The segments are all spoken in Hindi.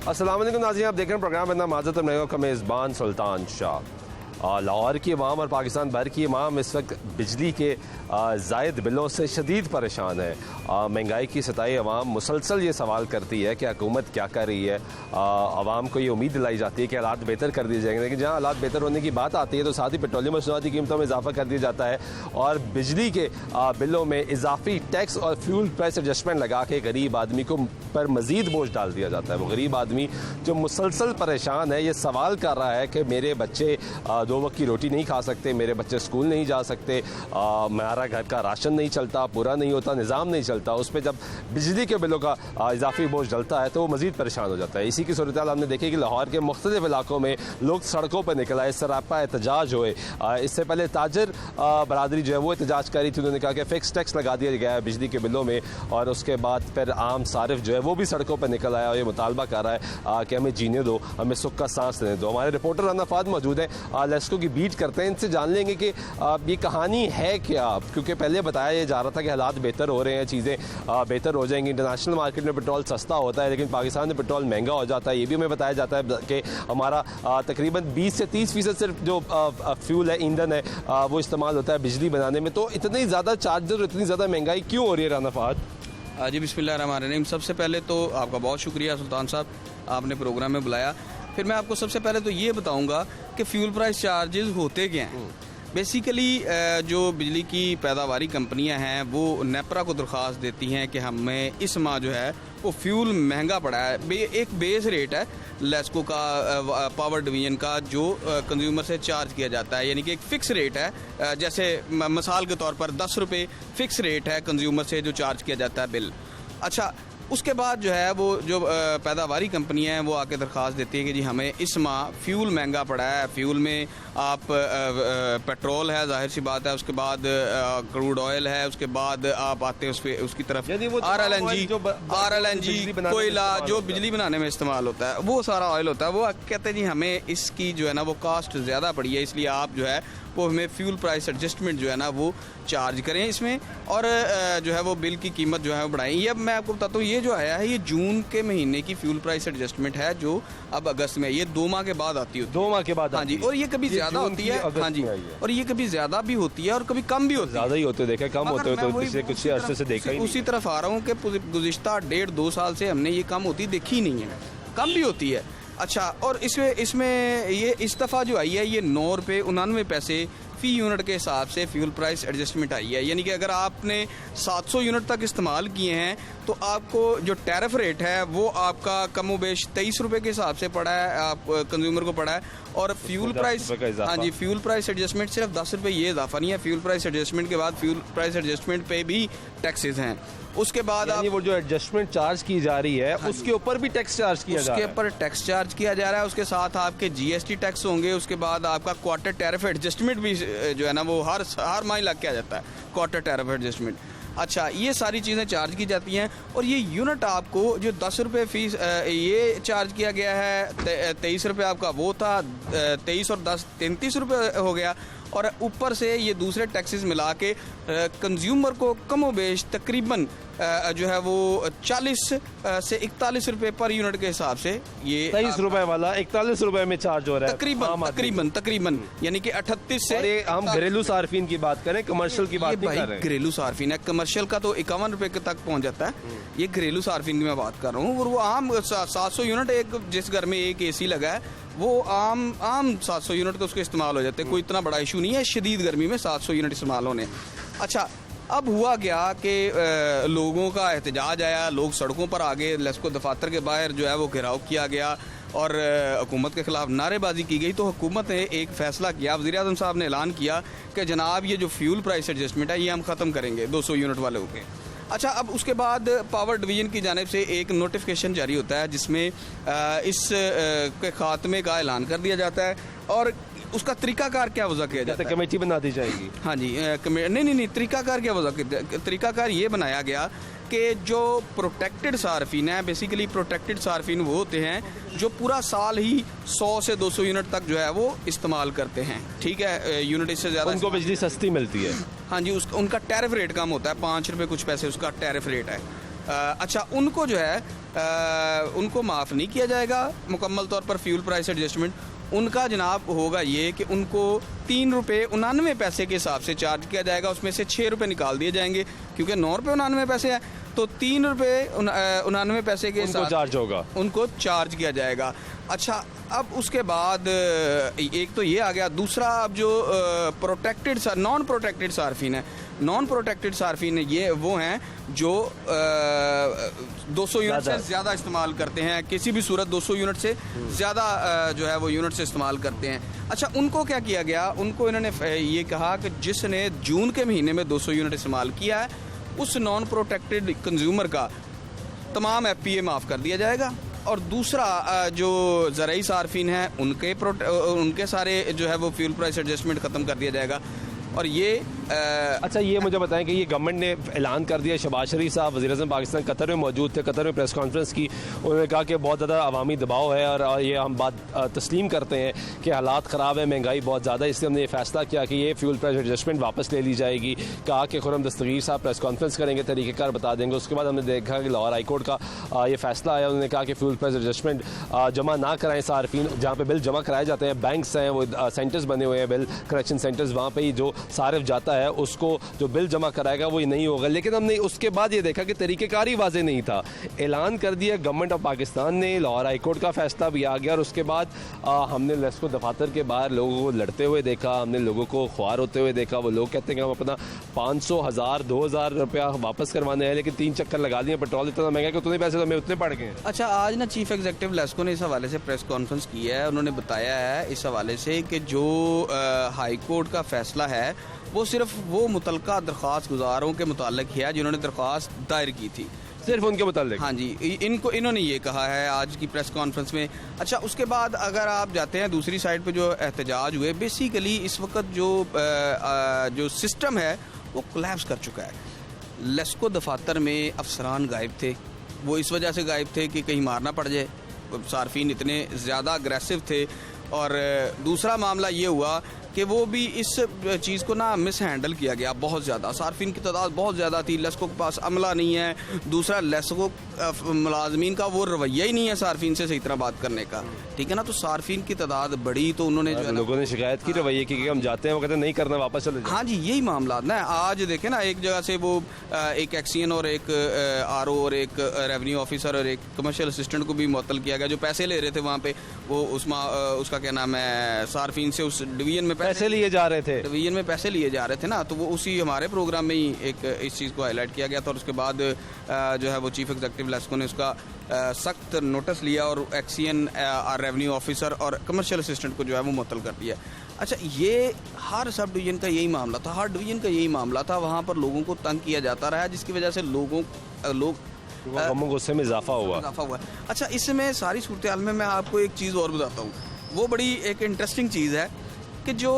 अस्सलाम वालेकुम नाज़रीन, आप देख रहे हैं प्रोग्राम में माज़त का मेज़बान सुल्तान शाह। लाहौर की अवाम और पाकिस्तान भर की अवाम इस वक्त बिजली के ज़ायद बिलों से शदीद परेशान है। महंगाई की सताई अवाम मुसलसल ये सवाल करती है कि हुकूमत क्या कर रही है। अवाम को ये उम्मीद दिलाई जाती है कि हालात बेहतर कर दिए जाएंगे, लेकिन जहाँ हालात बेहतर होने की बात आती है तो साथ ही पेट्रोलियम मसनूआती कीमतों में इजाफा कर दिया जाता है और बिजली के बिलों में इजाफी टैक्स और फ्यूल प्राइस एडजस्टमेंट लगा के गरीब आदमी को पर मज़ीद बोझ डाल दिया जाता है। वो गरीब आदमी जो मुसलसल परेशान है, ये सवाल कर रहा है कि मेरे बच्चे 2 वक्त की रोटी नहीं खा सकते, मेरे बच्चे स्कूल नहीं जा सकते, हमारा घर का राशन नहीं चलता, पूरा नहीं होता, निज़ाम नहीं चलता। उस पर जब बिजली के बिलों का इजाफी बोझ डलता है तो वो मज़ीद परेशान हो जाता है। इसी की सूरत हाल हमने देखी कि लाहौर के मुख्तलिफ इलाकों में लोग सड़कों पर निकल आए, सरापा एहतजाज हुए। इससे पहले ताजर बरादरी जो है वो एहतजाज करी थी, उन्होंने कहा कि फ़िक्स टैक्स लगा दिया गया है बिजली के बिलों में, और उसके बाद फिर आम सारिफ जो है वो भी सड़कों पर निकल आया और ये मुतालबा कर रहा है कि हमें जीने दो, हमें सुख का सांस लेने दो। हमारे रिपोर्टर राना फाद मौजूद है, लेस्को की बीट करते हैं, इनसे जान लेंगे कि ये कहानी है क्या, क्योंकि पहले बताया जा रहा था कि हालात बेहतर हो रहे हैं, चीज़ें बेहतर हो जाएंगी, इंटरनेशनल मार्केट में पेट्रोल सस्ता होता है, लेकिन पाकिस्तान में पेट्रोल महंगा हो जाता है। ये भी हमें बताया जाता है कि हमारा तकरीबन 20 से 30% सिर्फ जो फ्यूल है, ईंधन है, वो इस्तेमाल होता है बिजली बनाने में। तो इतनी ज़्यादा चार्जर, इतनी ज़्यादा महंगाई क्यों हो रही है राना फहद? जी बिस्मिल्लाहिर्रहमानिर्रहीम। सबसे पहले तो आपका बहुत शुक्रिया सुल्तान साहब, आपने प्रोग्राम में बुलाया। फिर मैं आपको सबसे पहले तो ये बताऊंगा कि फ्यूल प्राइस चार्जेस होते क्या हैं। बेसिकली जो बिजली की पैदावारी कंपनियां हैं वो नेपरा को दरख्वास्त देती हैं कि हमें इस माह जो है वो फ्यूल महंगा पड़ा है। एक बेस रेट है लेस्को का, पावर डिवीजन का, जो कंज्यूमर से चार्ज किया जाता है, यानी कि एक फ़िक्स रेट है। जैसे मिसाल के तौर पर 10 रुपये फ़िक्स रेट है कंज्यूमर से जो चार्ज किया जाता है बिल। अच्छा, उसके बाद जो है वो जो पैदावारी कंपनियां हैं वो आके दरख्वास्त देती है कि जी हमें इस माह फ्यूल महंगा पड़ा है। फ्यूल में आप पेट्रोल है, जाहिर सी बात है, उसके बाद क्रूड ऑयल है, उसके बाद आप आते हैं उसकी तरफ RLNG कोयला जो बिजली बनाने में इस्तेमाल होता है, वो सारा ऑयल होता है। वो कहते हैं जी हमें इसकी जो है ना वो कास्ट ज़्यादा पड़ी है, इसलिए आप जो है वो हमें फ्यूल प्राइस एडजस्टमेंट जो है ना वो चार्ज करें इसमें, और जो है वो बिल की कीमत जो है वो बढ़ाएं। ये अब मैं आपको बताता हूँ, ये जो आया है ये जून के महीने की फ्यूल प्राइस एडजस्टमेंट है, जो अब अगस्त में, ये 2 माह के बाद आती है। 2 माह के बाद? हाँ जी, और ये कभी ज़्यादा होती है। हाँ जी, और ये कभी ज़्यादा भी होती है और कभी कम भी होती है। ज़्यादा ही होते देखा, कम होते हुए तो पिछले कुछ अर्से से देखा ही नहीं। उसी तरफ आ रहा हूँ कि गुज़िश्ता 1.5-2 साल से हमने ये कम होती देखी नहीं है, कम भी होती है। अच्छा, और इसमें ये इस दफ़ा जो आई है ये 9 रुपये 99 पैसे फ़ी यूनिट के हिसाब से फ्यूल प्राइस एडजस्टमेंट आई है। यानी कि अगर आपने 700 यूनिट तक इस्तेमाल किए हैं तो आपको जो टैरिफ रेट है वो आपका कमोबेश 23 रुपये के हिसाब से पड़ा है, आप कंज्यूमर को पड़ा है। और फ्यूल प्राइस, हाँ जी, फ्यूल प्राइस एडजस्टमेंट सिर्फ 10 रुपये, ये इजाफा नहीं है। फ्यूल प्राइस एडजस्टमेंट के बाद फ्यूल प्राइस एडजस्टमेंट पे भी टैक्सेस हैं। उसके बाद आप वो जो एडजस्टमेंट चार्ज की जा रही है, हाँ, उसके ऊपर भी टैक्स चार्ज किया जा रहा है। उसके ऊपर टैक्स चार्ज किया जा रहा है, उसके साथ आपके GST टैक्स होंगे। उसके बाद आपका क्वार्टर टैरिफ एडजस्टमेंट भी जो है ना वो हर माह लग के आ जाता है, क्वार्टर टैरिफ एडजस्टमेंट। अच्छा, ये सारी चीज़ें चार्ज की जाती हैं। और ये यूनिट आपको जो 10 रुपये फीस ये चार्ज किया गया है, 23 रुपये आपका वो था, 23 और 10 33 रुपये हो गया। और ऊपर से ये दूसरे टैक्सेस मिला के कंज्यूमर को कमोबेश तकरीबन जो है वो 40 से 41 रुपये पर यूनिट के हिसाब से, ये 23 रुपए वाला 41 रुपए में चार्ज हो रहा है तकरीबन यानी कि 38 से। हम घरेलू सार्फिन की बात करें, कमर्शियल की बात नहीं कर रहे हैं। घरेलू सार्फिन है, कमर्शियल का तो 51 रुपये तक पहुंच जाता है। ये घरेलू सार्फिन की मैं बात कर रहा हूँ। और वो आम 700 यूनिट, एक जिस घर में एक AC लगा है वो आम 700 यूनिट तो उसके इस्तेमाल हो जाते हैं, कोई इतना बड़ा इशू नहीं है शदीद गर्मी में 700 यूनिट इस्तेमाल होने। अच्छा, अब हुआ क्या कि लोगों का एहतजाज आया, लोग सड़कों पर आ गए, लेस्को दफातर के बाहर जो है वो घेराव किया गया और हुकूमत के ख़िलाफ़ नारेबाजी की गई। तो हुकूमत ने एक फ़ैसला किया, वज़ीर-ए-आज़म साहब ने ऐलान किया कि जनाब ये जो फ्यूल प्राइस एडजस्टमेंट है ये हम ख़त्म करेंगे 200 यूनिट वाले हो गए। अच्छा, अब उसके बाद पावर डिवीज़न की जानिब से एक नोटिफिकेशन जारी होता है जिसमें इस के ख़ात्मे का ऐलान कर दिया जाता है और उसका तरीकाकार क्या वजह किया जाता है। कमेटी बना दी जाएगी। हाँ जी, नहीं, तरीकाकार क्या वजह, तरीकाकार ये बनाया गया कि जो प्रोटेक्टेड सार्फिन है, बेसिकली प्रोटेक्टेड सार्फिन वो होते हैं जो पूरा साल ही 100 से 200 यूनिट तक जो है वो इस्तेमाल करते हैं। ठीक है, यूनिट इससे ज़्यादा उनको बिजली सस्ती मिलती है। हाँ जी, उनका टैरिफ रेट कम होता है, 5 रुपये कुछ पैसे उसका टैरिफ रेट है। अच्छा, उनको जो है उनको माफ़ नहीं किया जाएगा मुकम्मल तौर पर फ्यूल प्राइस एडजस्टमेंट। उनका जनाब होगा ये कि उनको 3 रुपये 99 पैसे के हिसाब से चार्ज किया जाएगा, उसमें से 6 रुपये निकाल दिए जाएंगे क्योंकि 9 रुपये 99 पैसे है, तो 3 रुपये 99 पैसे के उनको चार्ज होगा, उनको चार्ज किया जाएगा। अच्छा, अब उसके बाद एक तो ये आ गया, दूसरा अब जो प्रोटेक्टेड नॉन प्रोटेक्टेड सार्फिन है, नॉन प्रोटेक्टेड सार्फिन ये वो हैं जो 200 यूनिट से ज़्यादा इस्तेमाल करते हैं, किसी भी सूरत 200 यूनिट से ज़्यादा जो है वो यूनिट से इस्तेमाल करते हैं। अच्छा, उनको क्या किया गया, उनको इन्होंने ये कहा कि जिसने जून के महीने में 200 यूनिट इस्तेमाल किया है उस नॉन प्रोटेक्टेड कंज्यूमर का तमाम FPA माफ़ कर दिया जाएगा, और दूसरा जो ज़राई सार्फिन हैं उनके सारे जो है वो फ्यूल प्राइस एडजस्टमेंट ख़त्म कर दिया जाएगा। और ये अच्छा, ये मुझे बताएं कि ये गवर्नमेंट ने ऐलान कर दिया, शहबाज शरीफ साहब वज़ीर-ए-आज़म पाकिस्तान कतर में मौजूद थे, कतर में प्रेस कॉन्फ्रेंस की, उन्होंने कहा कि बहुत ज़्यादा अवामी दबाव है और ये हम बात तस्लीम करते हैं कि हालात ख़राब है, महंगाई बहुत ज़्यादा है, इसलिए हमने ये फ़ैसला किया कि ये फ्यूल प्राइस एडजस्टमेंट वापस ले ली जाएगी। कहा कि खुर्रम दस्तगीर साहब प्रेस कॉन्फ्रेंस करेंगे, तरीक़ेकार बता देंगे। उसके बाद हमने देखा कि लाहौर हाई कोर्ट का ये फ़ैसला आया, उन्होंने कहा कि फ्यूल प्राइस एडजस्टमेंट जमा ना कराएं सार्फिन, जहाँ पर बिल जमा कराए जाते हैं, बैंक्स हैं वो सेंटर्स बने हुए हैं, बिल कलेक्शन सेंटर्स, वहाँ पर ही जो सारिफ जाता है उसको जो बिल जमा कराएगा वो नहीं होगा। लेकिन हमने उसके बाद ये देखा कि तरीक़ेकार ही वाज़ेह नहीं था, ऐलान कर दिया गवर्नमेंट ऑफ पाकिस्तान ने, लाहौर हाई कोर्ट का फैसला भी आ गया, और उसके बाद हमने लेस्को दफातर के बाहर लोगों को लड़ते हुए देखा, हमने लोगों को ख्वार होते हुए देखा। वो लोग कहते हैं कि हम अपना 500, 1000, 2000 रुपया वापस करवाने हैं, लेकिन 3 चक्कर लगा दिए, पेट्रोल इतना महंगा कि उतने पैसे तो हमें उतने पड़ गए। अच्छा, आज ना चीफ एग्जीक्यूटिव लेस्को ने इस हवाले से प्रेस कॉन्फ्रेंस की है, उन्होंने बताया है इस हवाले से कि जो हाई कोर्ट का फैसला है वो सिर्फ वो मुतलका दरख्वास्त गुजारों के मुतालिक है जिन्होंने दरख्वास्त दायर की थी, सिर्फ उनके मुतालिक। हाँ जी, इन्होंने ये कहा है आज की प्रेस कॉन्फ्रेंस में। अच्छा, उसके बाद अगर आप जाते हैं दूसरी साइड पे जो एहतजाज हुए, बेसिकली इस वक्त जो सिस्टम है वो कोलैप्स कर चुका है। लेस्को दफातर में अफसरान गायब थे, वो इस वजह से गायब थे कि कहीं मारना पड़ जाए, सार्फिन इतने ज़्यादा अग्रेसिव थे। और दूसरा मामला ये हुआ कि वो भी इस चीज़ को ना मिस हैंडल किया गया बहुत ज़्यादा, सार्फिन की तादाद बहुत ज़्यादा थी, लेस्को के पास अमला नहीं है, दूसरा लेस्को मुलाजमीन का वो रवैया ही नहीं है सार्फिन से सही तरह बात करने का, ठीक है ना। तो सार्फिन की तादाद बढ़ी तो उन्होंने जो लोगों ने शिकायत की रवैये की कि हम जाते हैं, वो कहते नहीं करना, वापस चले जाओ। हाँ जी, यही मामला ना। आज देखें ना, एक जगह से वो एक एक्सियन और एक RO और एक रेवेन्यू ऑफिसर और एक कमर्शियल असिस्टेंट को भी मुअत्तल किया गया जो पैसे ले रहे थे वहाँ पे, वो उसका क्या नाम है, सार्फिन से उस डिवीजन में पैसे लिए जा रहे थे, डिवीजन में पैसे लिए जा रहे थे ना, तो वो उसी हमारे प्रोग्राम में ही एक इस चीज़ को हाईलाइट किया गया था। और उसके बाद जो है वो चीफ एग्जीक्यूटिव लेस्को ने उसका सख्त नोटिस लिया और एक्सियन रेवेन्यू ऑफिसर और कमर्शियल असिस्टेंट को जो है वो मुअत्तल कर दिया। अच्छा, ये हर सब डिवीजन का यही मामला था, हर डिवीजन का यही मामला था, वहाँ पर लोगों को तंग किया जाता रहा, जिसकी वजह से लोग गुस्से में इजाफा हुआ। अच्छा, इसमें सारी सूरत हाल में मैं आपको एक चीज़ और बताता हूँ, वो बड़ी एक इंटरेस्टिंग चीज़ है कि जो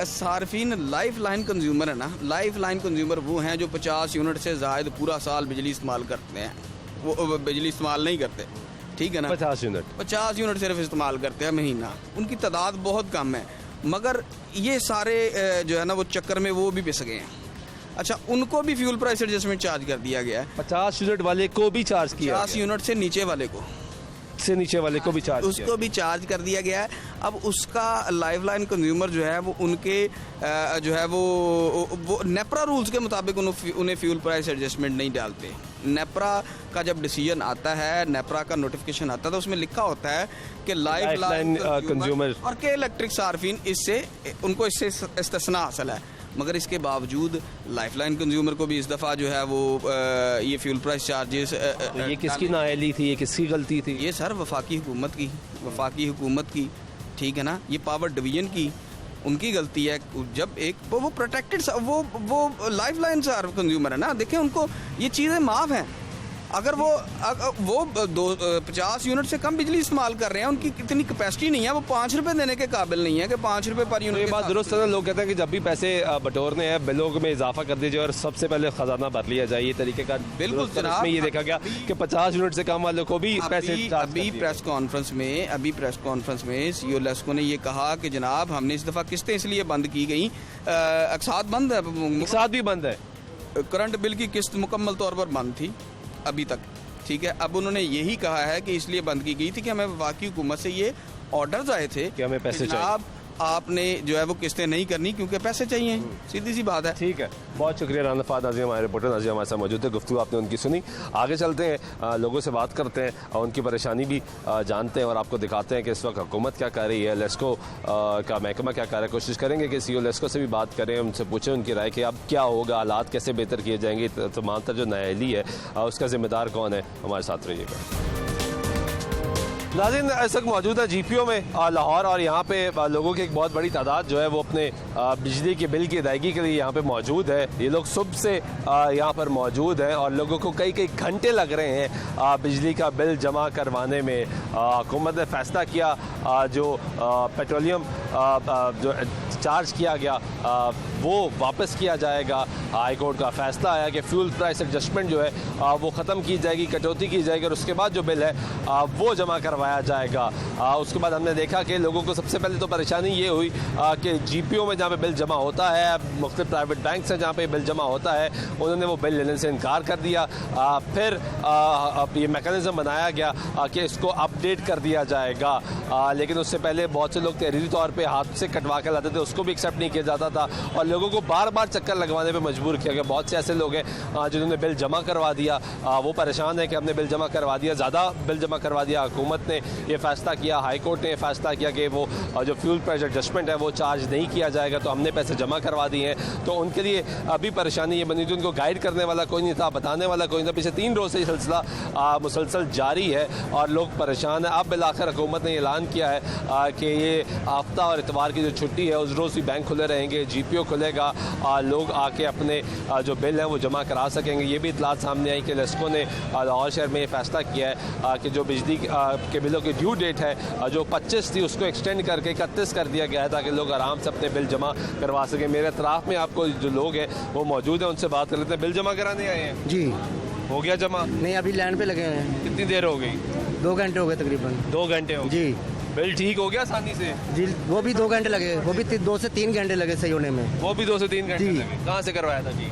सार्फिन लाइफ लाइन कंज्यूमर है ना, लाइफ लाइन कंज्यूमर वो हैं जो 50 यूनिट से ज़ायद पूरा साल बिजली इस्तेमाल करते हैं, वो बिजली इस्तेमाल नहीं करते, ठीक है ना। 50 यूनिट सिर्फ इस्तेमाल करते हैं महीना, उनकी तादाद बहुत कम है, मगर ये सारे जो है ना वो चक्कर में वो भी पिस गए हैं। अच्छा, उनको भी फ्यूल प्राइस एडजस्टमेंट चार्ज कर दिया गया है, 50 यूनिट वाले को भी चार्ज किया, 50 यूनिट से नीचे वाले को भी चार्ज, उसको भी चार्ज कर दिया गया है। अब उसका लाइफ लाइन कंज्यूमर जो है वो उनके जो है वो नेपरा रूल्स के मुताबिक उन्हें फ्यूल प्राइस एडजस्टमेंट नहीं डालते। नेपरा का जब डिसीजन आता है, नेपरा का नोटिफिकेशन आता है, तो उसमें लिखा होता है कि लाइफ लाइन कंज्यूमर और के इलेक्ट्रिक सार्फिन उनको इससे इस्तिस्ना हासिल है, मगर इसके बावजूद लाइफ लाइन कंज्यूमर को भी इस दफ़ा जो है वो ये फ्यूल प्राइस चार्जेस ये किसकी नाअहली थी, ये किसकी गलती थी? ये सर वफाकी हुकूमत की, ठीक है ना, ये पावर डिवीजन की, उनकी गलती है। जब एक वो प्रोटेक्टेड वो लाइफ लाइन कंज्यूमर है ना, देखें उनको ये चीज़ें माफ़ हैं। अगर वो 50 यूनिट से कम बिजली इस्तेमाल कर रहे हैं, उनकी इतनी कैपेसिटी नहीं है, वो 5 रुपये देने के काबिल नहीं है कि 5 रुपये पर यूनिट। ये बात दुरुस्त है, लोग कहते हैं कि जब भी पैसे बटोरने हैं बिलों में इजाफा कर दीजिए और सबसे पहले खजाना भर लिया जाए, ये तरीके का बिल्कुल जनाब। ये देखा गया कि 50 यूनिट से कम वालों को भी पैसे अभी प्रेस कॉन्फ्रेंस में CEO लेस्को ने ये कहा कि जनाब हमने इस दफ़ा किस्तें इसलिए बंद की गई, अकसात बंद है, भी बंद है, करंट बिल की किस्त मुकम्मल तौर पर बंद थी, अभी तक, ठीक है। अब उन्होंने यही कहा है कि इसलिए बंद की गई थी कि हमें वफाकी हुकूमत से ये ऑर्डर्स आए थे कि हमें पैसे चाहिए, जनाब आपने जो है वो किस्तें नहीं करनी क्योंकि पैसे चाहिए, सीधी सी बात है। ठीक है, बहुत शुक्रिया राना फहद नाज़िम, हमारे रिपोर्टर नाज़िम हमारे साथ मौजूद है। गुफ्तगू आपने उनकी सुनी, आगे चलते हैं, लोगों से बात करते हैं और उनकी परेशानी भी जानते हैं और आपको दिखाते हैं कि इस वक्त हुकूमत क्या कर रही है, लेस्को का महकमा क्या कर रहा है। कोशिश करेंगे कि CEO लेस्को से भी बात करें, उनसे पूछें उनकी राय कि अब क्या होगा, हालात कैसे बेहतर किए जाएंगे, तमाम तर जो नाअहली है उसका जिम्मेदार कौन है। हमारे साथ रहिएगा। नाज़रीन, इस वक्त मौजूद है GPO में लाहौर और यहाँ पे लोगों की एक बहुत बड़ी तादाद जो है वो अपने बिजली के बिल की अदायगी के लिए यहाँ पे मौजूद है। ये लोग सुबह से यहाँ पर मौजूद हैं और लोगों को कई कई घंटे लग रहे हैं बिजली का बिल जमा करवाने में। हुकूमत ने फैसला किया जो पेट्रोलियम जो चार्ज किया गया वो वापस किया जाएगा। हाई कोर्ट का फैसला आया कि फ्यूल प्राइस एडजस्टमेंट जो है वो ख़त्म की जाएगी, कटौती की जाएगी और उसके बाद जो बिल है वो जमा करवाया जाएगा। उसके बाद हमने देखा कि लोगों को सबसे पहले तो परेशानी ये हुई कि GPO में जहाँ पे बिल जमा होता है, मुख्तलिफ प्राइवेट बैंक से जहाँ पे बिल जमा होता है, उन्होंने वो बिल लेने से इनकार कर दिया। फिर ये मैकेनिज़्म बनाया गया कि इसको अपडेट कर दिया जाएगा, लेकिन उससे पहले बहुत से लोग तहरीरी तौर पर हाथ से कटवा के लाते थे, उसको भी एक्सेप्ट नहीं किया जाता था और लोगों को बार बार चक्कर लगवाने पे मजबूर किया गया। बहुत से ऐसे लोग हैं जिन्होंने बिल जमा करवा दिया, वो परेशान है कि हमने बिल जमा करवा दिया, ज़्यादा बिल जमा करवा दिया। हुकूमत ने ये फैसला किया, हाई कोर्ट ने ये फैसला किया कि वो जो फ्यूल प्राइस एडजस्टमेंट है वो चार्ज नहीं किया जाएगा, तो हमने पैसे जमा करवा दिए हैं। तो उनके लिए अभी परेशानी ये बनी थी, उनको गाइड करने वाला कोई नहीं था, बताने वाला कोई नहीं था। पिछले 3 रोज़ से ये सिलसिला मुसलसल जारी है और लोग परेशान हैं। अब बिलाखिर हुकूमत ने ऐलान किया है कि ये हफ्ता और इतवार की जो छुट्टी है उस रोज़ भी बैंक खुले रहेंगे, GPO खुलेगा, लोग आके अपने जो बिल हैं वो जमा करा सकेंगे। ये भी इतलात सामने आई कि लेस्को ने लाहौर शहर में ये फैसला किया है कि जो बिजली के बिलों की ड्यू डेट है जो 25 थी उसको एक्सटेंड करके 31 कर दिया गया है ताकि लोग आराम से अपने बिल जमा करवा सकें। मेरे इतराफ़ में आपको जो लोग हैं वो मौजूद हैं, उनसे बात कर लेते हैं। बिल जमा कराने आए हैं जी? हो गया जमा? नहीं, अभी लाइन पे लगे हैं। कितनी देर हो गई? 2 घंटे हो गए तकरीबन। 2 घंटे हो गए जी। बिल ठीक हो गया आसानी से? जी, वो भी 2 घंटे लगे, वो भी 2 से 3 घंटे लगे सही होने में। वो भी 2 से 3 घंटे जी। लगे। कहाँ से करवाया था जी?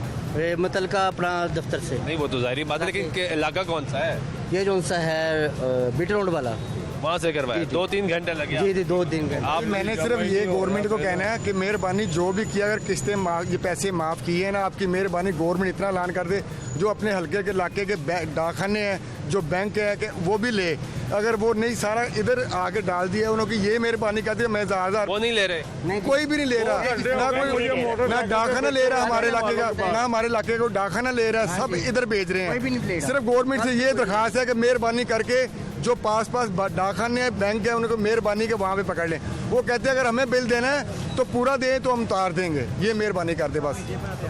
मुतलका अपना दफ्तर से। नहीं वो तो जाहिर बात है, लेकिन इलाका कौन सा है? ये जो सा है बीट रोड वाला, वहाँ से करवाया। 2-3 घंटे लगे? जी जी 2-3 घंटे। आप मैंने सिर्फ ये गवर्नमेंट को कहना है कि मेहरबानी जो भी किया, अगर किस्तें ये पैसे माफ़ किए हैं ना, आपकी मेहरबानी गवर्नमेंट इतना ऐलान कर दे जो अपने हल्के के इलाके के डाकखाने हैं, जो बैंक है कि वो भी ले। अगर वो नहीं सारा इधर आके डाल दिया उन्होंने, ये मेहरबानी करती है। मैं ज़्यादा वो नहीं ले रहे, नहीं, कोई भी नहीं ले रहा, ना कोई ना डाकखाना ले रहा हमारे इलाके का, ना हमारे इलाके को डाकखाना ले रहा है, सब इधर भेज रहे हैं। सिर्फ गवर्नमेंट से ये दरख्वास्त है कि मेहरबानी करके जो पास डाकखाने हैं, बैंक है, उनको मेहरबानी के वहाँ पे पकड़ लें। वो कहते हैं अगर हमें बिल देना है तो पूरा दें तो हम उतार देंगे, ये मेहरबानी कर दे बस।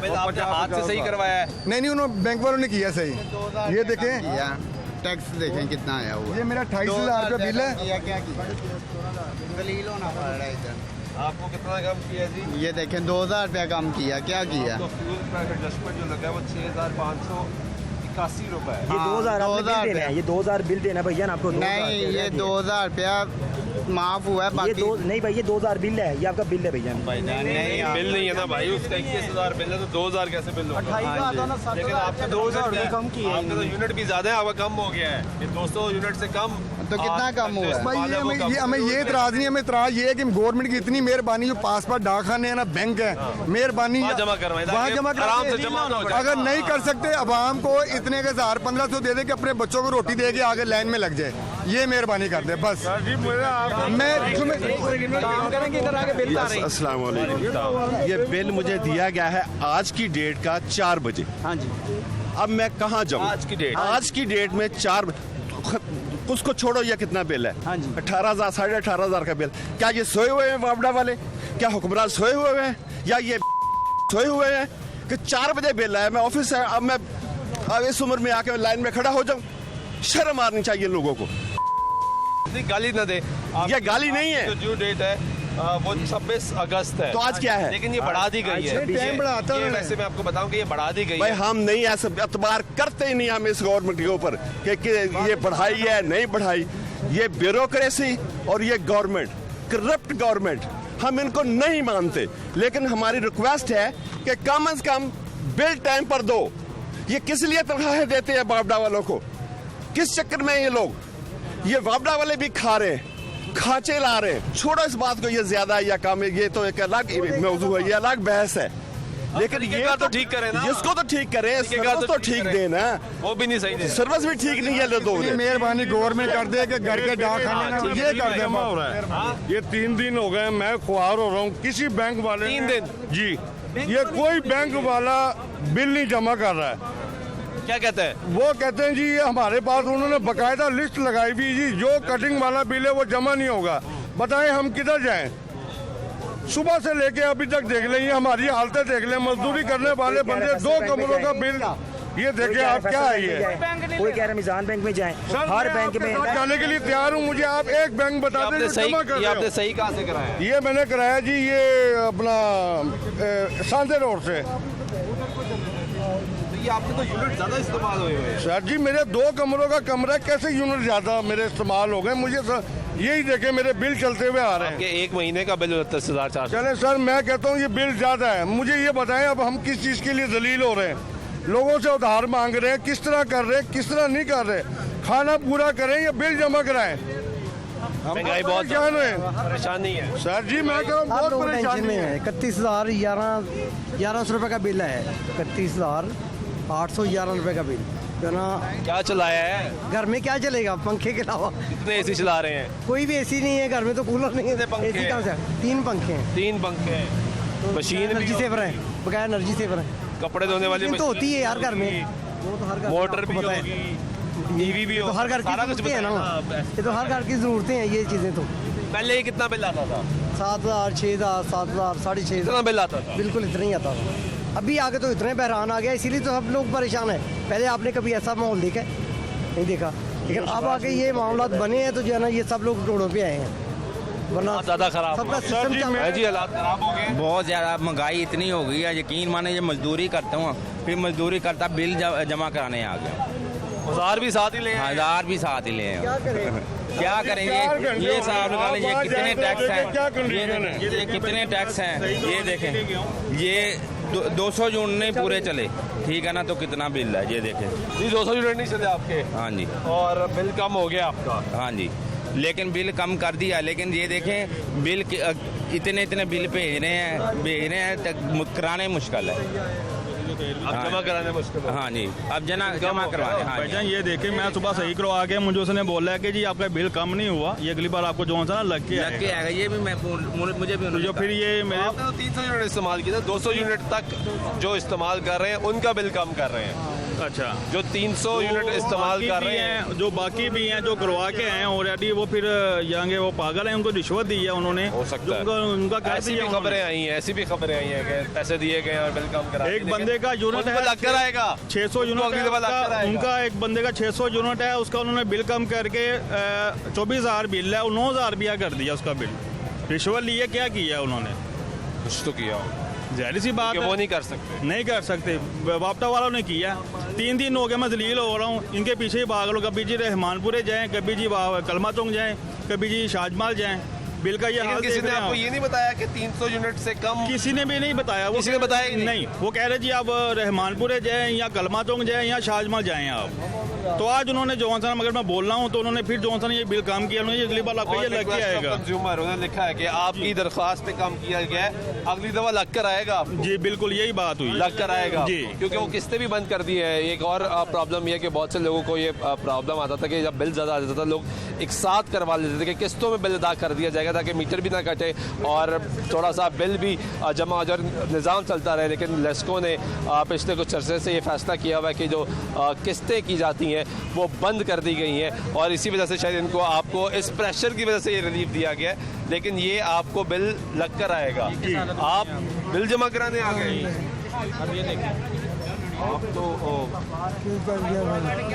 बिल आपने हाथ से सही करवाया है? नहीं, उन्होंने बैंक वालों ने किया सही। ये देखें, टैक्स देखें कितना आया हुआ। ये मेरा 28,000 रुपया बिल है। क्या किया? दलील होना पड़ रहा है इधर। आपको कितना कम किया जी? ये देखें 2,000 रुपया कम किया। क्या किया? तो फ्यूल प्राइस एडजस्टमेंट जो लगा है वो 6,581 रुपए है। ये 2000 आपने बिल 2000 देना है, ये 2000 बिल देना है भैया ना आपको। नहीं, ये 2,000 रुपया माफ हुआ है, ये बाकी नहीं भाई, ये 2000 बिल है, ये आपका बिल है भैया। नहीं। बिल नहीं है ना भाई, उसका 21,000 बिल है तो 2,000 कैसे बिल होगा? लेकिन आपने 2,000 कम किया, आपने तो यूनिट भी ज्यादा है, आपका कम हो गया है। ये 200 यूनिट से कम तो कितना कम हुआ है? भाई ये हमें ये इतराज नहीं, हमें इतराज ये है कि गवर्नमेंट की इतनी मेहरबानी, जो पास डाकखाने है ना, बैंक है, मेहरबानी वहाँ जमा करवाएं, वहाँ जमा आराम से जमा हो जाए। अगर नहीं कर सकते अवाम को इतने के 1,000-1,500 दे दे कि अपने बच्चों को रोटी दे के आगे लाइन में लग जाए, ये मेहरबानी कर दे बस। मैं अस्सलाम वालेकुम। ये बिल मुझे दिया गया है आज की डेट का 4 बजे। हाँ जी। अब मैं कहाँ जाऊँ? आज की डेट में 4 उसको छोड़ो, ये कितना बिल है? हाँ जी। 18,000 18,500 का बिल। क्या ये सोए हुए हैं वापडा वाले? क्या हुक्मरान सोए हुए हैं या ये सोए हुए हैं कि 4 बजे बिल आया, मैं ऑफिस है, अब मैं अब इस उम्र में आके लाइन में खड़ा हो जाऊं? शर्म आनी चाहिए लोगों को। गाली न दे, ये गाली नहीं है। जो ड्यू डेट है वो 26 अगस्त है। तो आज क्या है? लेकिन ये बढ़ा दी गई है। टाइम बढ़ाता ये है। वैसे मैं आपको बताऊं कि ये बढ़ा दी गई भाई है। हम नहीं ऐसे एतबार करते ही नहीं हम इस गवर्नमेंट के ऊपर कि ये बढ़ाई है नहीं बढ़ाई। ये ब्यूरोक्रेसी और ये गवर्नमेंट, करप्ट गवर्नमेंट, हम इनको नहीं मानते। लेकिन हमारी रिक्वेस्ट है कि कम से कम बिल टाइम पर दो। ये किस लिए तनख्वाहें देते हैं वापडा वालों को? किस चक्कर में ये लोग, ये वापडा वाले भी खा रहे हैं, खांचे ला रहे हैं। छोड़ो इस बात को, ये ज्यादा है या कम है, ये तो एक अलग मौजू है, ये अलग बहस है। लेकिन ये तो ठीक करें ना, इसको तो ठीक करें, सर्विस तो ठीक देना, वो भी नहीं सही, सर्विस भी ठीक नहीं है लोगों ने। मेहरबानी गवर्नमेंट कर दे कि घर के डाकखाने में ये कर दे। जमा हो रहा है, ये 3 दिन हो गए मैं खुआर हो रहा हूँ, किसी बैंक वाले 3 दिन जी, ये कोई बैंक वाला बिल नहीं जमा कर रहा है। क्या कहते हैं? वो कहते हैं जी ये हमारे पास उन्होंने बकायदा लिस्ट लगाई हुई जी, जो कटिंग वाला बिल है वो जमा नहीं होगा। बताएं हम किधर जाएं? सुबह से लेके अभी तक देख लें, ये हमारी हालतें देख लें। मजदूरी करने वाले बंदे 2 कमरों का बिल, ये देखें आप, क्या है ये? कोई कह रहा है मिजान बैंक में जाएं, हर बैंक में जाने के लिए तैयार हूँ, मुझे आप एक बैंक बता दें जो जमा कर ये रहे आपने हो। सही कहाँ से कराया? ये मैंने कराया जी, ये अपना सांदे रोड से। ये आपके तो यूनिट ज्यादा इस्तेमाल हुए हैं सर जी, मेरे 2 कमरों का कमरा, कैसे यूनिट ज्यादा मेरे इस्तेमाल हो गए? मुझे यही देखे मेरे बिल चलते हुए आ रहे हैं। आपके 1 महीने का बिल 29,400। चले सर, मैं कहता हूँ ये बिल ज्यादा है। मुझे ये बताएं अब हम किस चीज के लिए दलील हो रहे हैं? लोगों से उधार मांग रहे हैं, किस तरह कर रहे हैं, किस तरह नहीं कर रहे? खाना पूरा करें या बिल जमा कराएं? महंगाई बहुत परेशान है परेशान नहीं है सर जी, मैं कह रहा हूँ बहुत परेशानी में है। है। 31,1100 रुपए का बिल है, 31,811 रुपए का बिल जो ना। क्या चलाया है? घर में क्या चलेगा पंखे के अलावा? कितने एसी चला रहे हैं? कोई भी एसी नहीं है घर में, तो कूलर नहीं कितने है। पंखे एसी कहाँ से? 3 पंखे हैं, 3 पंखे हैं, मशीन भी एनर्जी सेवर है, बगैर एनर्जी सेवर है। कपड़े धोने वाली मशीन तो मशीन होती है यार घर में, वो तो हर घर में मोटर आपको भी पता है। होगी, टीवी भी ये तो होगा, हर घर की सारा कुछ जरूरतें हैं ना, बताइए। ये तो हर घर की जरूरतें हैं ये चीजें। तो पहले ये कितना बिल आता था? 7,000, 6,000, 7,000, 6,500 कितना बिल आता था? बिल्कुल इतना ही आता था। अभी आगे तो इतने बहरान आ गया, इसीलिए तो सब लोग परेशान है। पहले आपने कभी ऐसा माहौल देखा? नहीं देखा, लेकिन अब आगे ये मामला बने हैं तो जो है ना, ये सब लोग रोडों पे आए हैं, वरना ज्यादा खराब सबका हुआ। सिस्टम चल रहा है। जी हालात खराब हो गए। बहुत ज़्यादा महंगाई इतनी हो गई है, यकीन माने ये मजदूरी करता हूँ, फिर मजदूरी करता बिल जमा कराने आ गया, 1000 भी साथ ही ले आए। 1000 भी साथ ही ले आए। क्या करें? क्या करेंगे? ये साहब निकालें, ये कितने टैक्स हैं, ये कितने टैक्स हैं, ये देखें, ये 200 यूनिट नहीं पूरे चले, ठीक है ना, तो कितना बिल है ये देखें जी। 200 यूनिट नहीं चले आपके? हाँ जी, और बिल कम हो गया आपका? हाँ जी, लेकिन बिल कम कर दिया, लेकिन ये देखें बिल इतने बिल भेज रहे हैं कराने मुश्किल है। अब जमा कराने मुश्किल है। हाँ जी, अब जमा करवाने। हाँ जी। भाईजान ये देखे, मैं सुबह सही करवा के मुझे उसने बोला है कि जी आपका बिल कम नहीं हुआ, ये अगली बार आपको जो सा ना लग के आएगा। ये भी मुझे भी जो फिर ये मेरे आपने तो 300 यूनिट इस्तेमाल किया था, 200 यूनिट तक जो इस्तेमाल कर रहे हैं उनका बिल कम कर रहे हैं। अच्छा, जो 300 यूनिट इस्तेमाल कर रहे हैं, जो बाकी भी हैं जो करवा के आए हैं ऑलरेडी, वो फिर जाएंगे, वो पागल हैं, उनको रिश्वत दी है उन्होंने। हो सकता है उनका कर ऐसी दिया भी खबरें आई हैं, ऐसी भी खबरें आई हैं कि पैसे दिए गए और बिल कम करा। एक बंदे का यूनिट है लग कर आएगा 600 यूनिट अगली दफा लग कर आएगा। उनका एक बंदे का 600 यूनिट है, उसका उन्होंने बिल कम करके 24,000 बिल है, 9,000 रुपया कर दिया उसका बिल। रिश्वत ली है, क्या किया उन्होंने? कुछ तो किया, जाहिर सी बात है वो नहीं कर सकते। नहीं कर सकते, वापटा वालों ने किया। 3 दिन हो गए मैं जलील हो रहा हूँ, इनके पीछे ही भाग लो। कभी जी रहमानपुरे जाएं, कभी जी कलमा चौक जाएं, कभी जी शाजमाल जाएं। बिल का ये हाल किसी देख ने रहे हैं आपको आप। ये नहीं बताया कि 300 यूनिट से कम? किसी ने भी नहीं बताया। वो किसी ने बताया ही नहीं। वो कह रहे जी आप रहमानपुरे जाएं या कलमा चौक जाएं या शाजमाल जाएं आप। तो आज उन्होंने जॉनसन, मगर मैं बोल रहा हूँ तो उन्होंने फिर जॉनसन ये बिल कम किया, उन्होंने अगली बार आपको ये लग के आएगा। कंज्यूमर उन्होंने लिखा है कि आपकी दरख्वास्त पे कम किया गया है, अगली दफा लग कर आएगा आपको। जी बिल्कुल यही बात हुई, लग कर आएगा जी, क्योंकि वो किस्तें भी बंद कर दी है। एक और प्रॉब्लम ये है कि बहुत से लोगों को ये प्रॉब्लम आता था कि जब बिल ज़्यादा आ जाता था लोग एक साथ करवा लेते थे कि किस्तों में बिल अदा कर दिया जाएगा ताकि मीटर भी ना कटे और थोड़ा सा बिल भी जमा हो जाए, निज़ाम चलता रहे। लेकिन लेस्को ने पिछले कुछ अरसे से ये फैसला किया हुआ है कि जो किस्तें की जाती हैं वो बंद कर दी गई हैं और इसी वजह से शायद इनको आपको इस प्रेशर की वजह से ये रिलीफ दिया गया है। लेकिन ये आपको बिल लग कर आएगा। आप बिल जमा कराने आ गए, अब ये देखिए आप तो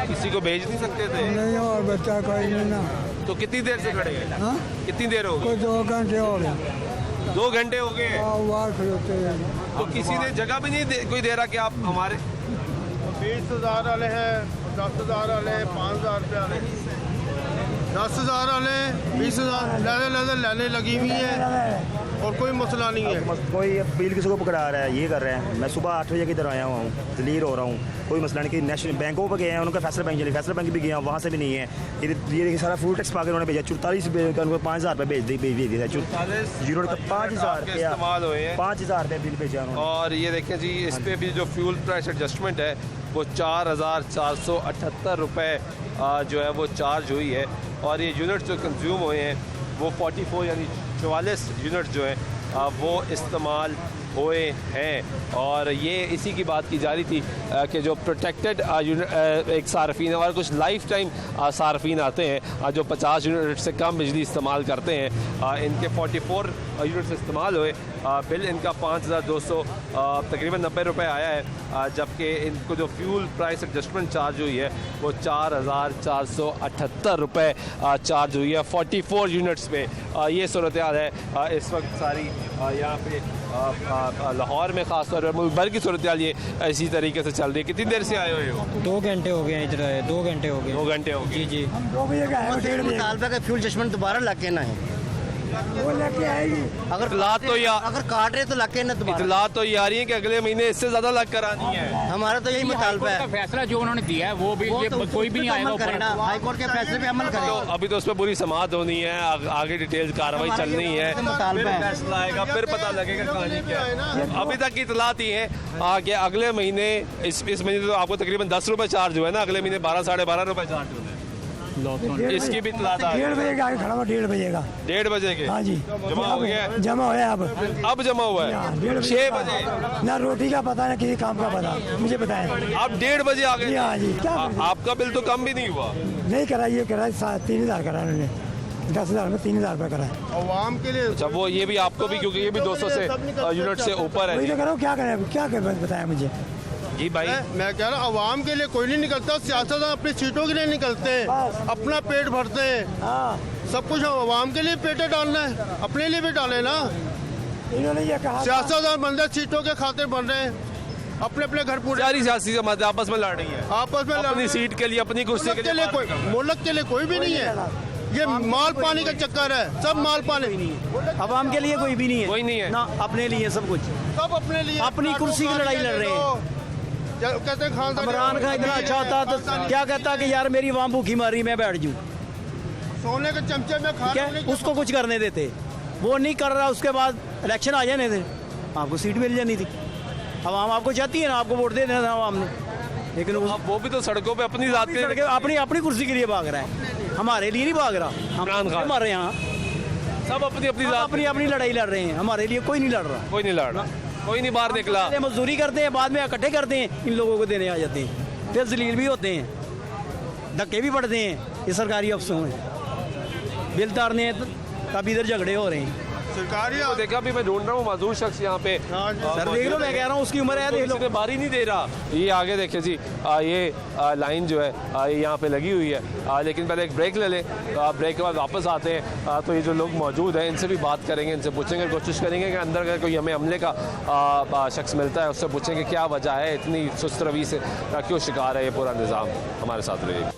किसी को भेज नहीं सकते थे? नहीं, और बच्चा कोई नहीं ना। तो कितनी देर से खड़े हैं? हाँ? कितनी देर हो गई? 2 घंटे हो गए। 2 घंटे हो गए। खड़ोते हैं। तो किसी ने जगह भी नहीं कोई दे रहा कि आप हमारे 20,000 वाले हैं, 10,000 वाले, 5,000 रुपये वाले, 10,000 वाले, 20,000 लाने लगी हुई है। और कोई मसला नहीं है। कोई बिल किसी को पकड़ा रहा है, ये कर रहे हैं। मैं सुबह 8 बजे की इधर आया हुआ हूँ, जलील हो रहा हूँ। कोई मसला नहीं कि नेशनल बैंकों पर गए हैं, उनका फैसला बैंक चले, फैसला बैंक भी गया, वहाँ से भी नहीं है। ये देखिए सारा फूड टैक्स पाकर उन्होंने भेजा, 44 का उनको 5,000 रुपये भेज दिया, 44 यूनिट का 5,000 रुपये बिल भेजा उन्होंने। और ये देखें जी, इस पे भी जो फ्यूल प्राइस एडजस्टमेंट है वो 4,478 रुपये जो है वो चार्ज हुई है। और ये यूनिट जो कंज्यूम हुए हैं वो 44 यानी 44 यूनिट जो हैं वो इस्तेमाल हुए हैं। और ये इसी की बात की जा रही थी कि जो प्रोटेक्टेड एक सार्फिन है और कुछ लाइफ टाइम सार्फिन आते हैं जो 50 यूनिट से कम बिजली इस्तेमाल करते हैं, इनके 44 यूनिट्स इस्तेमाल हुए। बिल इनका 5,200 तकरीबन 90 रुपये आया है, जबकि इनको जो फ्यूल प्राइस एडजस्टमेंट चार्ज हुई है वो 4,478 रुपये चार्ज हुई है 44 यूनिट्स पे। ये सूरत हाल है इस वक्त सारी यहाँ पे लाहौर में ख़ास तौर पर मुल्क भर की सूरत हाल ये इसी तरीके से चल रही है। कितनी देर से आए हुए हो? 2 घंटे हो गए इधर आए, 2 घंटे हो गए। 2 घंटे हो गए। जी हम 2 बजे का है, 1.5 बजे का फ्यूल जजमेंट दोबारा लाके ना है, वो लेके आएगी। अगर काट रहे तो लाके ना दोबारा। इतला तो ये आ रही है कि अगले महीने इससे ज़्यादा लग करानी है। हमारा तो यही मुतालबा है। फैसला जो उन्होंने दिया है वो भी कोई भी नहीं आएगा। हाई कोर्ट के फैसले पे अमल करें। तो अभी तो उस पर पूरी समाअत होनी है, आगे डिटेल कार्रवाई चलनी है, फैसला आएगा फिर पता लगेगा कहानी क्या है। अभी तक की इतलात ही है कि अगले महीने इस महीने तो आपको तकरीबन 10 रुपये चार्ज हुआ है ना, अगले महीने 12 साढ़े 12 रुपये चार्ज हुए हैं। इसकी भी इतलात आ 1.5 बजे का आगे खड़ा हुआ, 1.5 बजे का। 1.5 बजे के? हाँ जी, जमा हो गया? जमा हुआ है अब जमा हुआ है 6 बजे। ना रोटी का पता ना किसी काम का पता, मुझे बताएं। अब 1.5 बजे आ गए? हाँ जी। क्या आपका बिल तो कम भी नहीं हुआ? नहीं करा, ये करा 3,000 करा उन्होंने, 10,000 में 3,000 रुपये करा है अवाम के लिए। अच्छा, वो ये भी आपको भी, क्योंकि ये भी 200 से यूनिट से ऊपर है। वही तो करो, क्या करें, क्या करें बताएं मुझे। जी भाई, मैं कह रहा हूँ अवाम के लिए कोई नहीं निकलता, सियासतदान अपनी सीटों के लिए निकलते हैं, अपना पेट भरते हैं। सब कुछ अवाम के लिए पेटे डालना है, अपने लिए भी डाले ना। इन्होंने ये कहा सियासतदान बंदे सीटों के खातिर बन रहे हैं, अपने अपने घर पूरे सारी सियासी जमातें आपस में लड़ रही है, आपस में अपनी सीट के लिए, अपनी कुर्सी के लिए। मुल्क के लिए कोई भी नहीं है, ये माल पानी का चक्कर है, सब माल पानी। अवाम के लिए कोई भी नहीं है, कोई नहीं है ना, अपने लिए सब कुछ, सब अपने लिए अपनी कुर्सी की लड़ाई लड़ रहे हैं। कहते हैं इमरान खान इतना अच्छा होता तो क्या कहता कि यार मेरी वहाँ भूखी मारी, मैं बैठ जाऊँ, सोने के चमचे में खा क्या उसको कुछ करने देते, वो नहीं कर रहा। उसके बाद इलेक्शन आ जाने थे, आपको सीट मिल जानी थी। अवाम आपको चाहती है ना, आपको वोट दे देना था अवाम ने, लेकिन वो भी तो सड़कों पे अपनी जात के अपनी कुर्सी के लिए भाग रहा है, हमारे लिए नहीं भाग रहा। इमरान खान हमारे यहाँ सब अपनी लड़ाई लड़ रहे हैं, हमारे लिए कोई नहीं लड़ रहा। कोई नहीं लड़ रहा, कोई नहीं बाहर निकला। मजदूरी करते हैं, बाद में इकट्ठे करते हैं, इन लोगों को देने आ जाते हैं, फिर जलील भी होते हैं, धक्के भी पड़ते हैं ये सरकारी अफसरों में, बिल तारने तब इधर झगड़े हो रहे हैं। सरकारी देखा भी मैं ढूंढ रहा हूँ माजूर शख्स यहाँ पे। सर देख लो, मैं कह रहा हूँ उसकी उम्र है, देख लो, बारी नहीं दे रहा। ये आगे देखे जी, ये लाइन जो है ये यहाँ पे लगी हुई है, लेकिन पहले एक ब्रेक ले लें, ब्रेक के बाद वापस आते हैं तो ये जो लोग मौजूद हैं इनसे भी बात करेंगे, इनसे पूछेंगे, कोशिश करेंगे कि अंदर अगर कोई हमें हमले का शख्स मिलता है उससे पूछेंगे क्या वजह है, इतनी सुस्त रवि से क्यों शिकार है ये पूरा निज़ाम। हमारे साथ रहिए।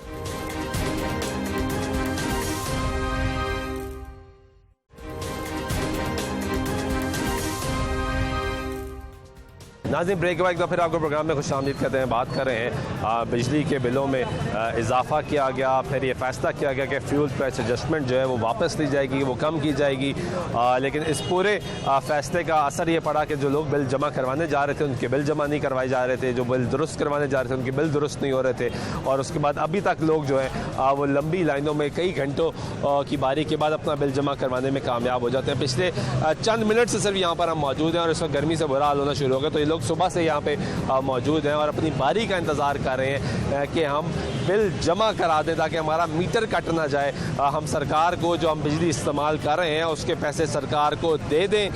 नाज़रीन, ब्रेक के बाद फिर आपको प्रोग्राम में खुशामदीद कहते हैं। बात कर रहे हैं बिजली के बिलों में इजाफा किया गया, फिर ये फैसला किया गया कि फ्यूल प्राइस एडजस्टमेंट जो है वो वापस ली जाएगी, वो कम की जाएगी। लेकिन इस पूरे फैसले का असर ये पड़ा कि जो लोग बिल जमा करवाने जा रहे थे उनके बिल जमा नहीं करवाए जा रहे थे, जो बिल दुरुस्त करवाने जा रहे थे उनके बिल दुरुस्त नहीं हो रहे थे। और उसके बाद अभी तक लोग जो है वो लंबी लाइनों में कई घंटों की बारी के बाद अपना बिल जमा करवाने में कामयाब हो जाते हैं। पिछले चंद मिनट से सिर्फ यहाँ पर हम मौजूद हैं और इस वक्त गर्मी से बुरा हाल होना शुरू हो गया, तो ये लोग सुबह से यहाँ पे मौजूद हैं और अपनी बारी का इंतज़ार कर रहे हैं कि हम बिल जमा करा दें ताकि हमारा मीटर कट ना जाए। हम सरकार को जो हम बिजली इस्तेमाल कर रहे हैं उसके पैसे सरकार को दे दें,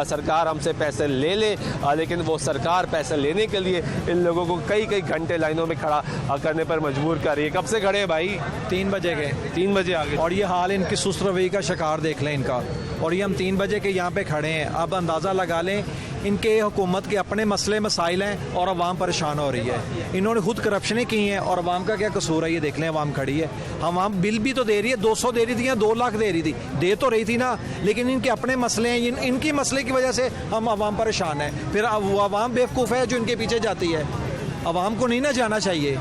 सरकार हमसे पैसे ले ले, लेकिन वो सरकार पैसे लेने के लिए इन लोगों को कई कई घंटे लाइनों में खड़ा करने पर मजबूर कर रही है। कब से खड़े हैं भाई? 3 बजे के। 3 बजे आ गए और ये हाल इनकी सुस्त रवैये का शिकार देख लें इनका। और ये हम 3 बजे के यहाँ पे खड़े हैं। अब अंदाज़ा लगा लें इनके हुकूमत के अपने मसले मसाइल हैं और अवाम परेशान हो रही है। इन्होंने खुद करप्शनें की हैं और अवाम का क्या कसूर है, ये देख लें, अवाम खड़ी है। हम बिल भी तो दे रही है, 200 दे रही थी या 2 लाख दे रही थी, दे तो रही थी ना, लेकिन इनके अपने मसले हैं, इनकी मसले की वजह से हम अवाम परेशान है। फिर वो अवाम बेवकूफ़ है जो इनके पीछे जाती है। अवाम को नहीं ना जाना चाहिए।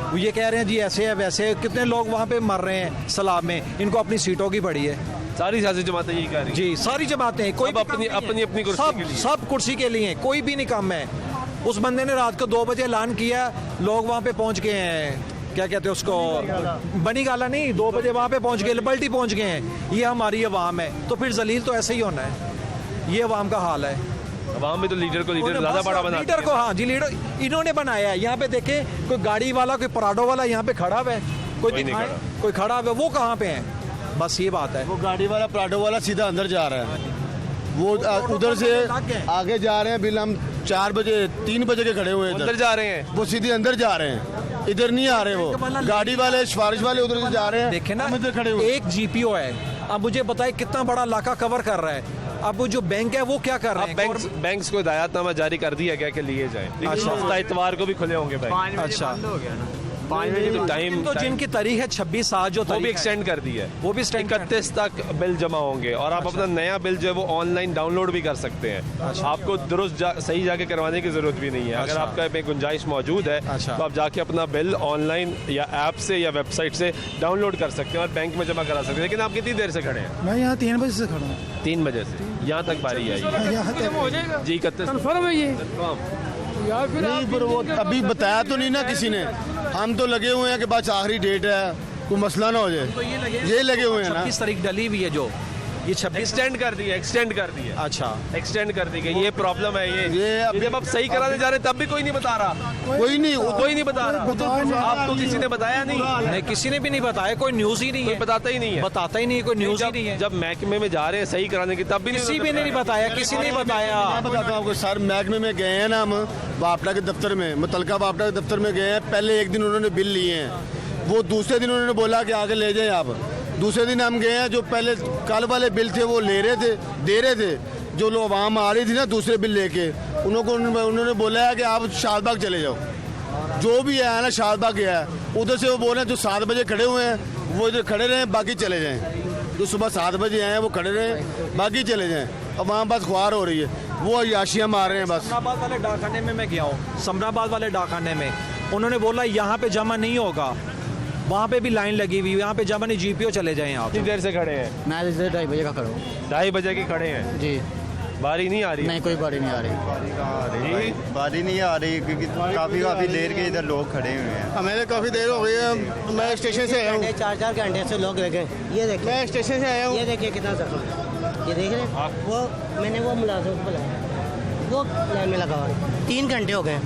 वो ये कह रहे हैं जी ऐसे है वैसे है, कितने लोग वहाँ पे मर रहे हैं सैलाब में, इनको अपनी सीटों की पड़ी है। सारी सियासी जमातें यही कह रही हैं। जी सारी जमातें, कोई अपनी कुर्सी के लिए, सब कुर्सी के लिए, कोई भी नहीं कम है। उस बंदे ने रात को 2 बजे ऐलान किया, लोग वहाँ पे पहुँच गए हैं, क्या कहते हैं उसको, बनी गाला नहीं, 2 बजे वहाँ पे पहुँच गए, लिबर्टी पहुँच गए हैं। ये हमारी अवाम है, तो फिर जलील तो ऐसे ही होना है। ये अवाम का हाल है। अवाम भी तो लीडर ज़्यादा बड़ा बना, लीडर को, हाँ जी लीडर इन्होंने बनाया है। यहाँ पे देखे कोई गाड़ी वाला, कोई पराडो वाला यहाँ पे खड़ा हुआ है, कोई खड़ा हुआ है, वो कहाँ पे है? बस ये बात है। वो गाड़ी वाला पराठो वाला सीधा अंदर जा रहा है, वो उधर से आगे जा रहे हैं। बिल हम 4 बजे 3 बजे के खड़े हुए अंदर जा रहे हैं, वो सीधे अंदर जा रहे हैं, इधर नहीं आ रहे। वो गाड़ी वाले सिफारिश वाले उधर से जा रहे हैं, देखे ना, इधर खड़े हुए। एक जीपीओ है, अब मुझे बताए कितना बड़ा इलाका कवर कर रहा है। अब वो जो बैंक है वो क्या कर रहे हैं? बैंक्स को हिदायतनामा जारी कर दिया गया कि लिए जाए, लेकिन हफ्ता इतवार को भी खुले होंगे बैंक। अच्छा, 5 बजे तो टाइम, तो जिनकी तारीख है 26/7 जो वो भी एक्सटेंड कर दी है, वो भी 31 तक बिल जमा होंगे और आप अपना नया बिल जो है वो ऑनलाइन डाउनलोड भी कर सकते हैं। आपको दुरुस्त सही जाके करवाने की जरूरत भी नहीं है। अगर आपका में गुंजाइश मौजूद है तो आप जाके अपना बिल ऑनलाइन या ऐप से या वेबसाइट से डाउनलोड कर सकते हैं और बैंक में जमा करा सकते हैं। लेकिन आप कितनी देर से खड़े हैं? मैं यहाँ 3 बजे से खड़ा हूँ। 3 बजे से यहाँ तक बारी है जी? 31 कन्फर्म है ये यार? फिर नहीं, पर वो अभी बताया तो नहीं ना किसी ने। हम तो लगे हुए हैं कि बस आखिरी डेट है, कोई मसला ना हो जाए, तो ये लगे हुए हैं ना। 26 तारीख डली हुई है, जो ये 26 एक्सटेंड कर दी है। अच्छा, एक्सटेंड कर दी गई। ये प्रॉब्लम है। ये जब आप सही कराने जा रहे हैं तब भी कोई नहीं बता रहा, कोई नहीं बता रहा। आपको किसी ने बताया नहीं? किसी ने भी नहीं बताया, कोई न्यूज ही नहीं है, बताता ही नहीं है, कोई न्यूज ही नहीं है। जब महकमे में जा रहे हैं सही कराने की तब भी किसी भी ने नहीं बताया, किसी ने बताया। मैं बताता हूँ आपको सर, महकमे में गए हैं ना हम, बापटा के दफ्तर में, मुतलका बापटा के दफ्तर में गए हैं। पहले एक दिन उन्होंने बिल लिए हैं, वो दूसरे दिन उन्होंने बोला कि आगे ले जाएं आप। दूसरे दिन हम गए हैं, जो पहले कल वाले बिल थे वो ले रहे थे, दे रहे थे। जो लोग आवाम आ रही थी ना दूसरे बिल लेके, उन्होंने बोला है कि आप शादबाग चले जाओ। जो भी है ना शादबाग गया है, उधर से वो बोल रहे हैं जो 7 बजे खड़े हुए हैं वो इधर खड़े रहें, बाकी चले जाएं। जो सुबह 7 बजे आए हैं वो खड़े रहें, बाकी चले जाएं। अब वहाँ बस ख्वार हो रही है, वो याशियाँ मार रहे हैं बस। समराबाद वाले डाकखाने में मैं गया हूँ, समराबाद वाले डाकखाने में उन्होंने बोला यहाँ पे जमा नहीं होगा, वहाँ पे भी लाइन लगी हुई, यहाँ पे जमा नहीं, जीपीओ चले जाएं आप। कितनी देर से खड़े हैं? मैं 2:30 बजे का खड़ा हूँ। 2:30 बजे के खड़े हैं जी। बारी नहीं आ रही? नहीं, कोई बारी नहीं आ रही। बारी नहीं आ रही क्योंकि काफ़ी देर के इधर लोग खड़े हुए हैं। हमें काफ़ी देर हो गई है, मैं स्टेशन से आया हूँ। 4 घंटे से लोग लगे। ये देखिए, मैं स्टेशन से आया हूँ। ये देखिए कितना सफर, ये देख रहे हैं। वो मैंने वो मुलाजिम को बुलाया, वो लाइन में लगा हुआ है। 3 घंटे हो गए,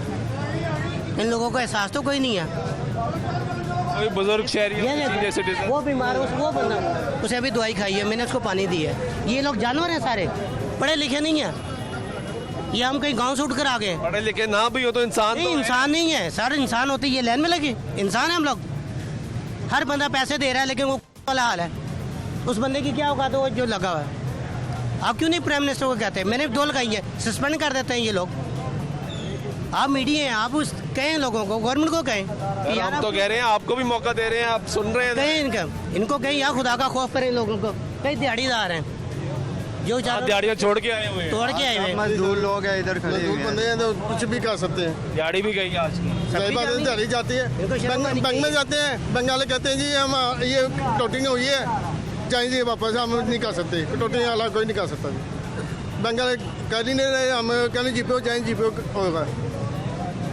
इन लोगों को एहसास तो कोई नहीं है। कोई बुजुर्ग शहरी वो बीमार है, वो बंदा, उसे अभी दवाई खाई है, मैंने उसको पानी दी है। ये लोग जानवर हैं सारे, पढ़े लिखे नहीं है। ये हम कहीं गांव से उठ कर आ गए। पढ़े लिखे ना भी हो तो इंसान नहीं, इंसान नहीं है, सारे इंसान होते। ये लाइन में लगे इंसान है हम लोग। हर बंदा पैसे दे रहा है, लेकिन वो वाला हाल है। उस बंदे की क्या औकात है वो जो लगा हुआ है। आप क्यों नहीं प्राइम मिनिस्टर को कहते हैं? मैंने 2 लगाई है, सस्पेंड कर देते हैं ये लोग। आप मीडिया हैं, आप उस कहें लोगों को, गवर्नमेंट को कहें कि यार हम तो कह रहे हैं, आपको भी मौका दे रहे हैं, आप सुन रहे हैं। कहें इनको कहें यार खुदा का खौफ करें लोगों को। कई दिहाड़ीदार हैं जो दिहाड़ियाँ छोड़ के आए हुए हैं, तोड़ के आए हुए हैं। मजदूर लोग हैं इधर खड़े हुए बंदे हैं तो कुछ भी कर सकते हैं। दिहाड़ी भी गई आज की, सही बात है, दिहाड़ी जाती है। बैंक में जाते हैं, बैंक वाले कहते हैं जी हम ये कटौती हुई है, चाहिए वापस, हम नहीं कर सकते। कटौती वाला कोई नहीं कर सकता। बैंक वाले कह ही नहीं रहे, हम कहने जीपीओ जाएँ, जीपीओ होगा।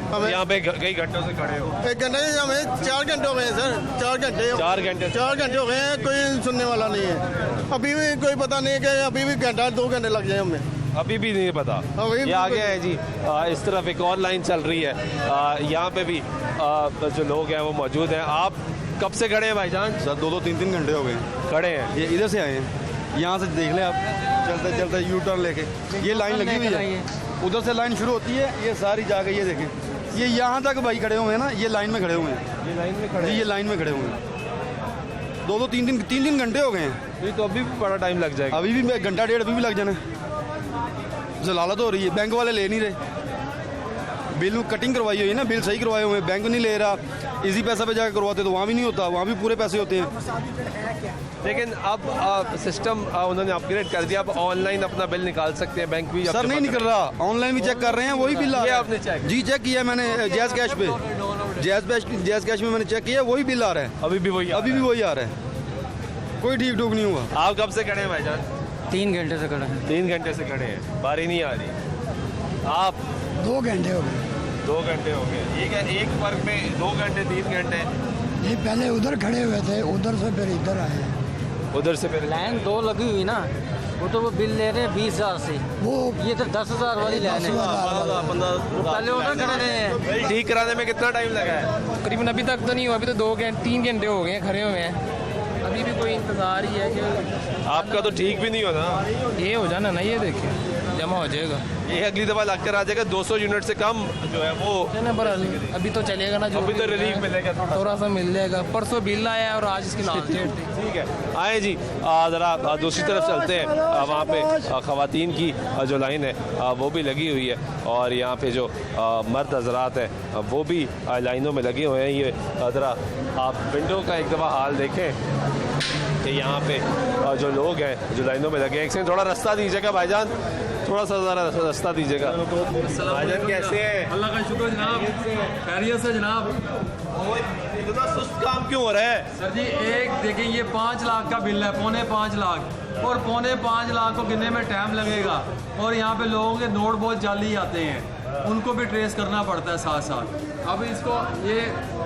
हमें यहाँ पे कई घंटों से खड़े हो। 1 घंटे से हमें 4 घंटे हो गए हैं सर, 4 घंटे हो गए हैं, कोई सुनने वाला नहीं है। अभी भी कोई पता नहीं है कि अभी भी 1-2 घंटे लग जाए हमें, अभी भी नहीं पता। ये आगे है जी, इस तरफ एक और लाइन चल रही है, यहाँ पे भी जो लोग हैं वो मौजूद हैं। आप कब से खड़े हैं भाईजान? सर 2-3 घंटे हो गए खड़े हैं। ये इधर से आए हैं, यहाँ से देख लें आप, चलते चलते यू टर्न लेके ये लाइन लगी हुई है, उधर से लाइन शुरू होती है, ये सारी जाके ये देखें, ये यहाँ तक भाई खड़े हुए हैं ना, ये लाइन में खड़े हुए हैं, ये लाइन में खड़े हुए हैं। 2-3 घंटे हो गए हैं। ये तो अभी भी बड़ा टाइम लग जाएगा। अभी भी 1-1.5 घंटा अभी भी लग जाना। जलालत हो रही है, बैंक वाले ले नहीं रहे। बिल कटिंग करवाई हुई है ना, बिल सही करवाए हुए हैं, बैंक नहीं ले रहा। इजी पैसा पे जाकर करवाते तो वहाँ भी नहीं होता, वहाँ भी पूरे पैसे होते हैं। लेकिन अब सिस्टम उन्होंने अपग्रेड कर दिया, अब ऑनलाइन अपना बिल निकाल सकते हैं, बैंक भी सर नहीं निकल रहा, ऑनलाइन भी चेक कर रहे हैं, वही बिल आ रहा है। आपने चेक? जी चेक किया मैंने, जैज़ कैश पे, जैज़ कैश में मैंने चेक किया, वही बिल आ रहा है। अभी भी वही आ रहा है, कोई ठीक ठूक नहीं हुआ। आप कब से खड़े हैं भाईजान? 3 घंटे से खड़े हैं। 3 घंटे से खड़े हैं, बारी नहीं आ रही। आप 2 घंटे हो गए। 2 घंटे हो गए। ये क्या एक वर्ग में 2 घंटे 3 घंटे? ये पहले उधर खड़े हुए थे, उधर से फिर इधर आए, उधर से फिर लाइन 2 लगी हुई ना, वो तो वो बिल ले रहे हैं 20,000 से, वो ये तो 10,000 वाली लाइन है। 15 पहले उधर खड़े रहे हैं। ठीक कराने में कितना टाइम लगा है? तकरीबन अभी तक तो नहीं हुआ, अभी तो 3 घंटे हो गए हैं खड़े हुए हैं, अभी भी कोई इंतजार ही है कि आपका तो ठीक भी नहीं हो ना। ये हो जाना ना, ये देखिए जमा हो जाएगा, ये अगली दफा लग कर आ जाएगा। 200 यूनिट से कम जो है वो ना, पर अभी तो चलेगा ना, जो अभी तो रिलीफ मिलेगा, थोड़ा सा मिल जाएगा। परसों बिल आया है और आज इसकी लास्ट डेट थी। ठीक है, आए जी ज़रा दूसरी तरफ चलते हैं। वहाँ पे ख़वातीन की जो लाइन है वो भी लगी हुई है, और यहाँ पे जो मर्द हजरात हैं वो भी लाइनों में लगे हुए हैं। ये ज़रा आप विंडो का एक दफ़ा हाल देखें कि यहाँ पे जो लोग हैं जो लाइनों में लगे हैं। एक सेकंड थोड़ा रास्ता दीजिएगा भाईजान, थोड़ा सा ज़रा रास्ता दीजिएगा। भाईजान कैसे हैं? अल्लाह का शुक्र जनाब, खैरियत से जनाब। इतना सुस्त काम क्यों हो रहा है? सर जी एक देखिए, ये 5 लाख का बिल है, 5.25 लाख, और 5.25 लाख को गिनने में टाइम लगेगा, और यहाँ पे लोगों के नोट बहुत जाली आते हैं, उनको भी ट्रेस करना पड़ता है साथ साथ। अब इसको ये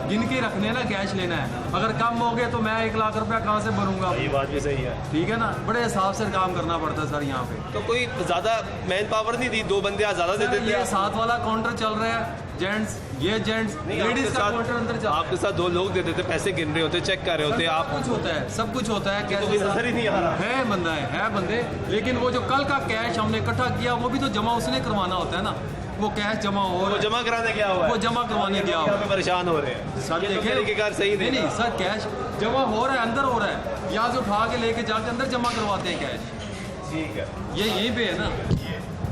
गिन के रखने ना, कैश लेना है, अगर कम हो गए तो मैं 1 लाख रुपया कहाँ से भरूंगा? ये बात भी सही है, ठीक है ना, बड़े हिसाब से काम करना पड़ता है सर यहाँ पे। तो कोई ज़्यादा मैन पावर नहीं दी, 2 बंदे ज़्यादा दे देते। ये 7 वाला काउंटर चल रहा है, जेंट्स, ये जेंट्स, लेडीज का काउंटर अंदर चल, आपके साथ 2 लोग देते थे, पैसे गिन रहे होते, चेक कर रहे होते। आप कुछ होता है, सब कुछ होता है, कैसे नजर ही नहीं आ रहा है, बंदा है बंदे, लेकिन वो जो कल का कैश हमने इकट्ठा किया वो भी तो जमा उसने करवाना होता है ना, वो कैश जमा हो, वो जमा कराने गया हुआ है, वो जमा करवाने गया हुआ है। परेशान हो रहे हैं सर, देखिए के कार सही नहीं सर, कैश जमा हो रहा है, अंदर हो रहा है, यहाँ से उठा के लेके जाके अंदर जमा करवाते हैं कैश। ठीक है, ये यहीं पे है ना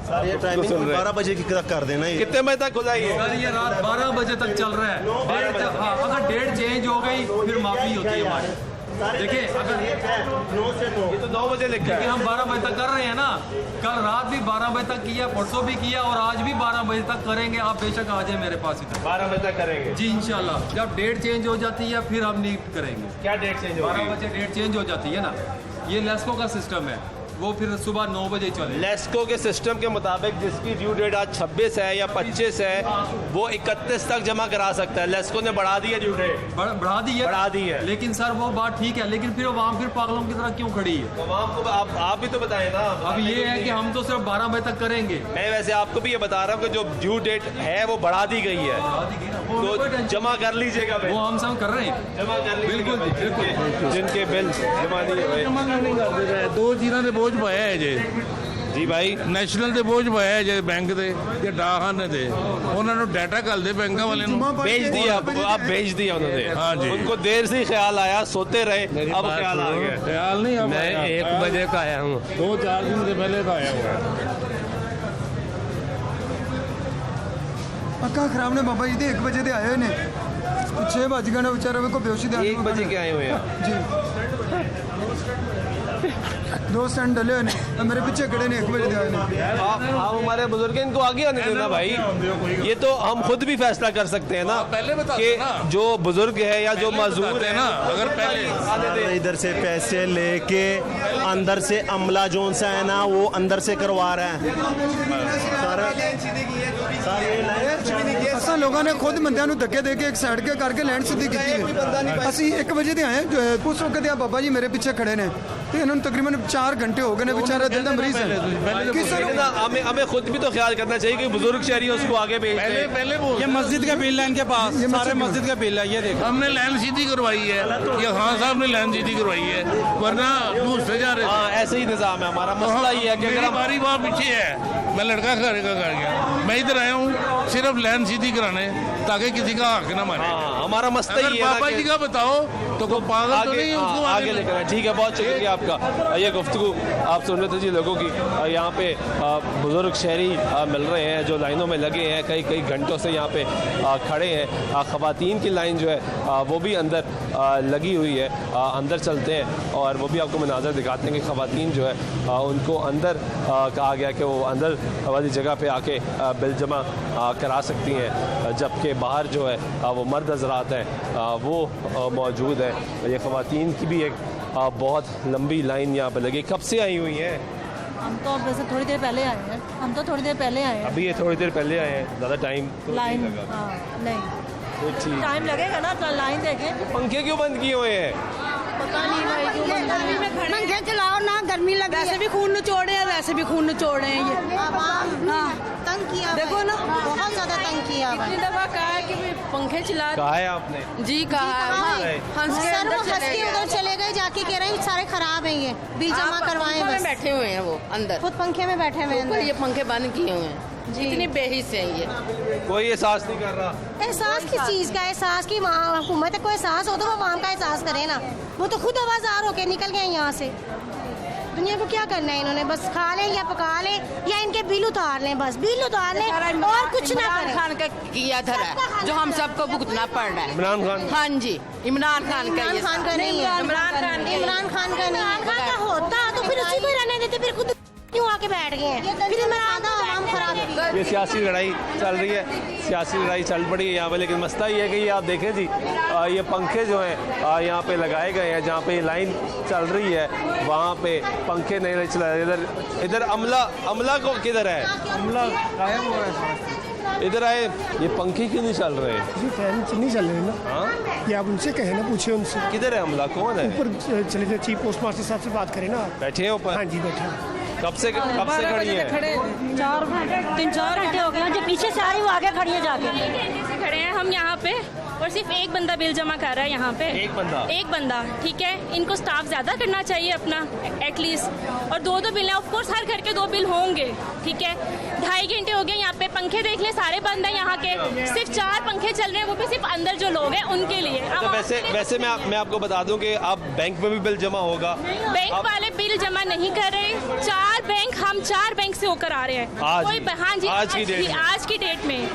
सर। ये टाइमिंग 12 बजे की कर देना। कितने बजे तक खुला है सर? ये रात 12 बजे तक चल रहा है। अगर डेट चेंज हो गई फिर माफी होती है हमारी। देखिए अगर ये तो 9 बजे लिखा है, हम 12 बजे तक कर रहे हैं ना, कल रात भी 12 बजे तक किया, परसों भी किया, और आज भी 12 बजे तक करेंगे। आप बेशक आ जाए मेरे पास इधर, 12 बजे तक करेंगे जी इंशाल्लाह। जब डेट चेंज हो जाती है फिर हम नीट करेंगे। क्या डेट चेंज? 12 बजे डेट चेंज हो जाती है ना, ये लेस्को का सिस्टम है, वो फिर सुबह 9 बजे चले। लेस्को के सिस्टम के मुताबिक जिसकी ड्यू डेट आज 26 है या 25 है वो 31 तक जमा करा सकता है। लेस्को ने बढ़ा दी है ड्यू डेट, बढ़ा दी है, लेकिन सर वो बात ठीक है, लेकिन फिर वहाँ फिर पागलों की तरह क्यों खड़ी है? को आप भी तो बताएं ना। अब ये है कि हम तो सिर्फ 12 बजे तक करेंगे। मैं वैसे आपको भी ये बता रहा हूँ कि जो ड्यू डेट है वो बढ़ा दी गई है, तो जमा कर लीजिएगा। वो हम सब कर रहे हैं, जमा कर बिल्कुल बिल्कुल। जिनके बिल जमा नहीं हुए, 2 चीज़ों ने बोझ पाया है जी भाई, ਨੈਸ਼ਨਲ ਤੇ ਬੋਝ ਪਾਇਆ ਹੈ ਜੇ ਬੈਂਕ ਦੇ ਜਾਂ ਡਾਕਖਾਨੇ ਦੇ, ਉਹਨਾਂ ਨੂੰ ਡਾਟਾ ਘੱਲਦੇ ਬੈਂਕਾਂ ਵਾਲੇ ਨੂੰ भेज दिया। आप भेज दिया उन्होंने? हाँ जी, उनको देर से ख्याल आया, सोते रहे, अब ख्याल आ गया। ख्याल नहीं, मैं 1 बजे का आया हूँ, 2-4 दिन से पहले का आया हुआ है। ਅੱਖਾਂ ਖਰਾਬ ਨੇ ਬਾਬਾ ਜੀ ਦੇ 1 ਵਜੇ ਦੇ ਆਏ ਹੋਏ ਨੇ, 6 ਵੱਜ ਗਏ ਨੇ, ਵਿਚਾਰੇ ਕੋ ਬੇਹੋਸ਼ੀ ਦੇ 1 बजे के आए हुए हैं जी। 2 स्टैंड डले हुए ने, मेरे पीछे खड़े ने, 1 बजे दे आए ने। आप हमारे बुजुर्ग हैं, इनको आगे आने देना भाई। ये तो हम खुद भी फैसला कर सकते हैं ना कि जो बुजुर्ग है या जो मजदूर है ना, अगर पहले इधर से पैसे लेके अंदर से अमला जोन सा है ना, वो अंदर से करवा रहा है। असा लोगों ने खुद बंदियां नूं धक्के दे के एक साइड के करके लैंड सीधी की है। असी 1 बजे दे आए, पुछ के दिया बाबा जी मेरे पीछे खड़े ने, तो इन्होंने तकरीबन 4 घंटे हो गए ने, बेचारा दिल का मरीज है। हमें खुद भी तो ख्याल करना चाहिए कि बुजुर्ग शहरी उसको आगे भेजते हैं। ये मस्जिद का बिल है इनके पास, सारे मस्जिद का बिल है, ये देखो हमने लाइन सीधी करवाई है, ये खान साहब ने लाइन सीधी करवाई है, वरना दूसरे जा रहे। हाँ, ऐसे ही निज़ाम है हमारा। मसला ये है कि अगर हमारी बात पीछे है, मैं लड़का घर गया, मैं इधर आया हूँ सिर्फ लाइन सीधी कराने, ताकि किसी का हक ना माने। हमारा मसला अगर ही है ना बाबा कि- जी का बताओ तो कोई पागल तो नहीं उसको आगे लेकर आए। ठीक है, बहुत शुक्रिया आपका। ये गुफ्तगू आप सुन रहे थे जी लोगों की। यहाँ पे बुजुर्ग शहरी मिल रहे हैं जो लाइनों में लगे हैं, कई घंटों से यहाँ पे खड़े हैं। ख़वातीन की लाइन जो है वो भी अंदर लगी हुई है। अंदर चलते हैं और वो भी आपको मनाज़र दिखाते हैं कि ख़वातीन जो है उनको अंदर कहा गया कि वो अंदर वाली जगह पे आके बिल जमा करा सकती हैं, जबकि बाहर जो है वो मर्द हज़रात हैं वो मौजूद है। ये ख़वातीन की भी एक बहुत लंबी लाइन यहाँ पर लगी। कब से आई हुई है? हम तो वैसे थोड़ी देर पहले आए हैं। अभी ये थोड़ी देर पहले आए हैं, ज़्यादा टाइम तो लाइन नहीं लगा। नहीं, ठीक। टाइम लगेगा ना, लाइन देखें। पंखे क्यों बंद किए हुए हैं? पता नहीं भाई क्यों बंद किए हुए हैं। पंखे चलाओ ना, गर्मी लगी है। वैसे भी खून निचोड़े हैं, वैसे भी खून निचोड़े हैं ये। तंग किया, देखो ना, बहुत ज्यादा तंग किया। इतनी दफा कहा है कि भी पंखे चला। कहा है आपने? जी कहा है। हंस के सर वो अंदर हंस के उधर चले गए, जाके कह रहे हैं सारे खराब हैं, ये बिल जमा करवाएं बस। बैठे हुए हैं वो अंदर, खुद पंखे में बैठे हुए हैं। ये पंखे बंद किए हुए हैं। इतनी बेहिस है ये। कोई एहसास नहीं कर रहा। एहसास किस चीज़ का? एहसास की हुकूमत को एहसास हो तो वो आवाम का एहसास करे ना। वो तो खुद आवाज़ार होके निकल गए यहाँ से। दुनिया को क्या करना है इन्होंने? बस खा लें या पका लें या इनके बिल उतार लें, बस बिल उतार लें और कुछ ना करें। इमरान खान का किया था जो हम सबको भुगतना पड़ रहा है। इमरान खान? हाँ जी, इमरान खान का। इमरान खान का नहीं है, इमरान खान का नहीं होता तो फिर उसी को रहने देते, फिर खुद क्यों आके बैठ गए हैं? फिर इमरान का आवाम खराब। ये सियासी लड़ाई चल रही है, सियासी लड़ाई चल पड़ी है यहाँ पे। लेकिन मसला ये है कि ये आप देखें जी, ये पंखे जो हैं यहाँ पे लगाए गए हैं। जहाँ पे ये लाइन चल रही है वहाँ पे पंखे नहीं चलाए। इधर अमला को किधर है? अमला गायब हो रहा है। इधर आए, ये पंखे क्यों नहीं चल रहे? जी फैन नहीं चल रहे ना। हाँ, ये आप उनसे कहें ना, पूछे उनसे। किधर है अमला? कौन है? ऊपर चले जाए, चीफ पोस्ट मास्टर साहब से बात करें ना। बैठे हैं ऊपर? हाँ जी बैठे हैं। कब से खड़ी है? 3-4 घंटे हो गए। जो पीछे से आ रही वो आगे खड़ी है जाके। खड़े हैं हम यहाँ पे और सिर्फ एक बंदा बिल जमा कर रहा है यहाँ पे। एक बंदा ठीक है। इनको स्टाफ ज्यादा करना चाहिए अपना एटलीस्ट। और 2 बिल हैं, ऑफ कोर्स हर घर के 2 बिल होंगे, ठीक है। 2.5 घंटे हो गए यहाँ पे। पंखे देख ले, सारे बंद हैं यहाँ के। सिर्फ 4 पंखे चल रहे हैं, वो भी सिर्फ अंदर जो लोग हैं उनके लिए। तो वैसे मैं आपको बता दूं कि अब बैंक में भी बिल जमा होगा। बैंक वाले बिल जमा नहीं कर रहे। 4 बैंक से होकर आ रहे हैं। आज हाँ जी, आज की डेट में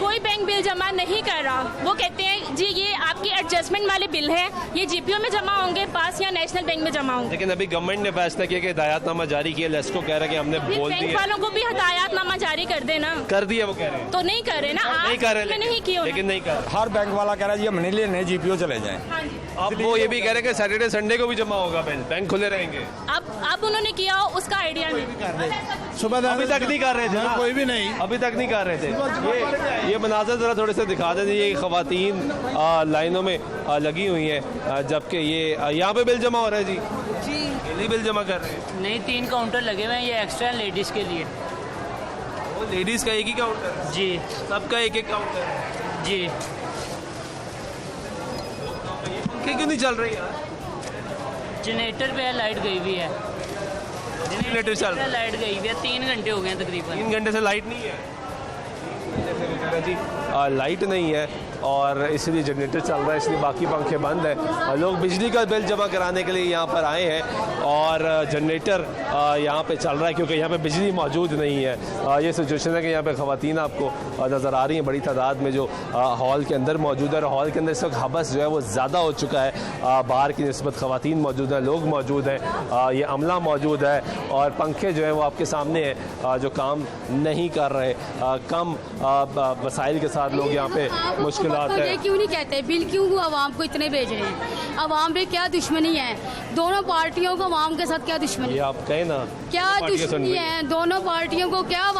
कोई बैंक बिल जमा नहीं कर रहा। वो कहते हैं जी ये आपकी एडजस्टमेंट वाले बिल है, ये जीपीओ में जमा होंगे पास या नेशनल बैंक में जमा होंगे। लेकिन अभी गवर्नमेंट ने फैसला किया कि हिदायतनामा जारी किया। लेस्को कह रहा है कि हमने बोल दिया। बैंक वालों को भी हिदायतनामा जारी कर देना। कर दिया वो कह रहे हैं। तो नहीं कर रहे ना, नहीं कर रहे, नहीं किया, लेकिन नहीं कर। हर बैंक वाला कह रहा है जी हम नहीं लेने, जीपीओ चले जाएं। अब वो ये भी कह रहे हैं कि सैटरडे संडे को भी जमा होगा बिल, बैंक खुले रहेंगे। अब उन्होंने किया हो उसका आइडिया नहीं। सुबह अभी तक नहीं कर रहे थे ना, कोई भी नहीं, अभी तक नहीं कर रहे थे। ये मनाज़र जरा थोड़े से दिखा दें। ये ख़वातीन लाइनों में लगी हुई हैं, जबकि ये यहाँ पे बिल जमा हो रहा है जी। नहीं बिल जमा कर रहे हैं? नहीं, 3 काउंटर लगे हुए हैं, ये एक्स्ट्रा लेडीज़ के लिए। वो लेडीज़ का एक ही काउंटर? जी, सबका एक काउंटर जी। क्यों नहीं चल रही यार? जनरेटर पे है, लाइट गई हुई है। जनरेटर चल रहा है, लाइट गई हुई है। 3 घंटे हो गए हैं तकरीबन। 3 घंटे से लाइट नहीं है जी। लाइट नहीं है और इसलिए जनरेटर चल रहा है, इसलिए बाकी पंखे बंद है। लोग बिजली का बिल जमा कराने के लिए यहाँ पर आए हैं और जनरेटर यहाँ पे चल रहा है क्योंकि यहाँ पे बिजली मौजूद नहीं है। ये सिचुएशन है कि यहाँ पे ख़वातीन आपको नज़र आ रही हैं बड़ी तादाद में जो हॉल के अंदर मौजूद है। और हॉल के अंदर इस वक्त हबस जो है वो ज़्यादा हो चुका है। बाहर की निस्बत ख़वातीन मौजूद हैं, लोग मौजूद हैं, ये अमला मौजूद है और पंखे जो है वो आपके सामने हैं जो काम नहीं कर रहे। कम वसाइल के साथ लोग यहाँ पे मुश्किल ये क्यों नहीं कहते बिल क्यों आवाम को इतने भेज रहे हैं? आवाम में क्या दुश्मनी है? दोनों पार्टियों को आवाम के साथ क्या दुश्मनी? ये आप कहें ना, क्या दुश्मनी है दोनों पार्टियों को? क्या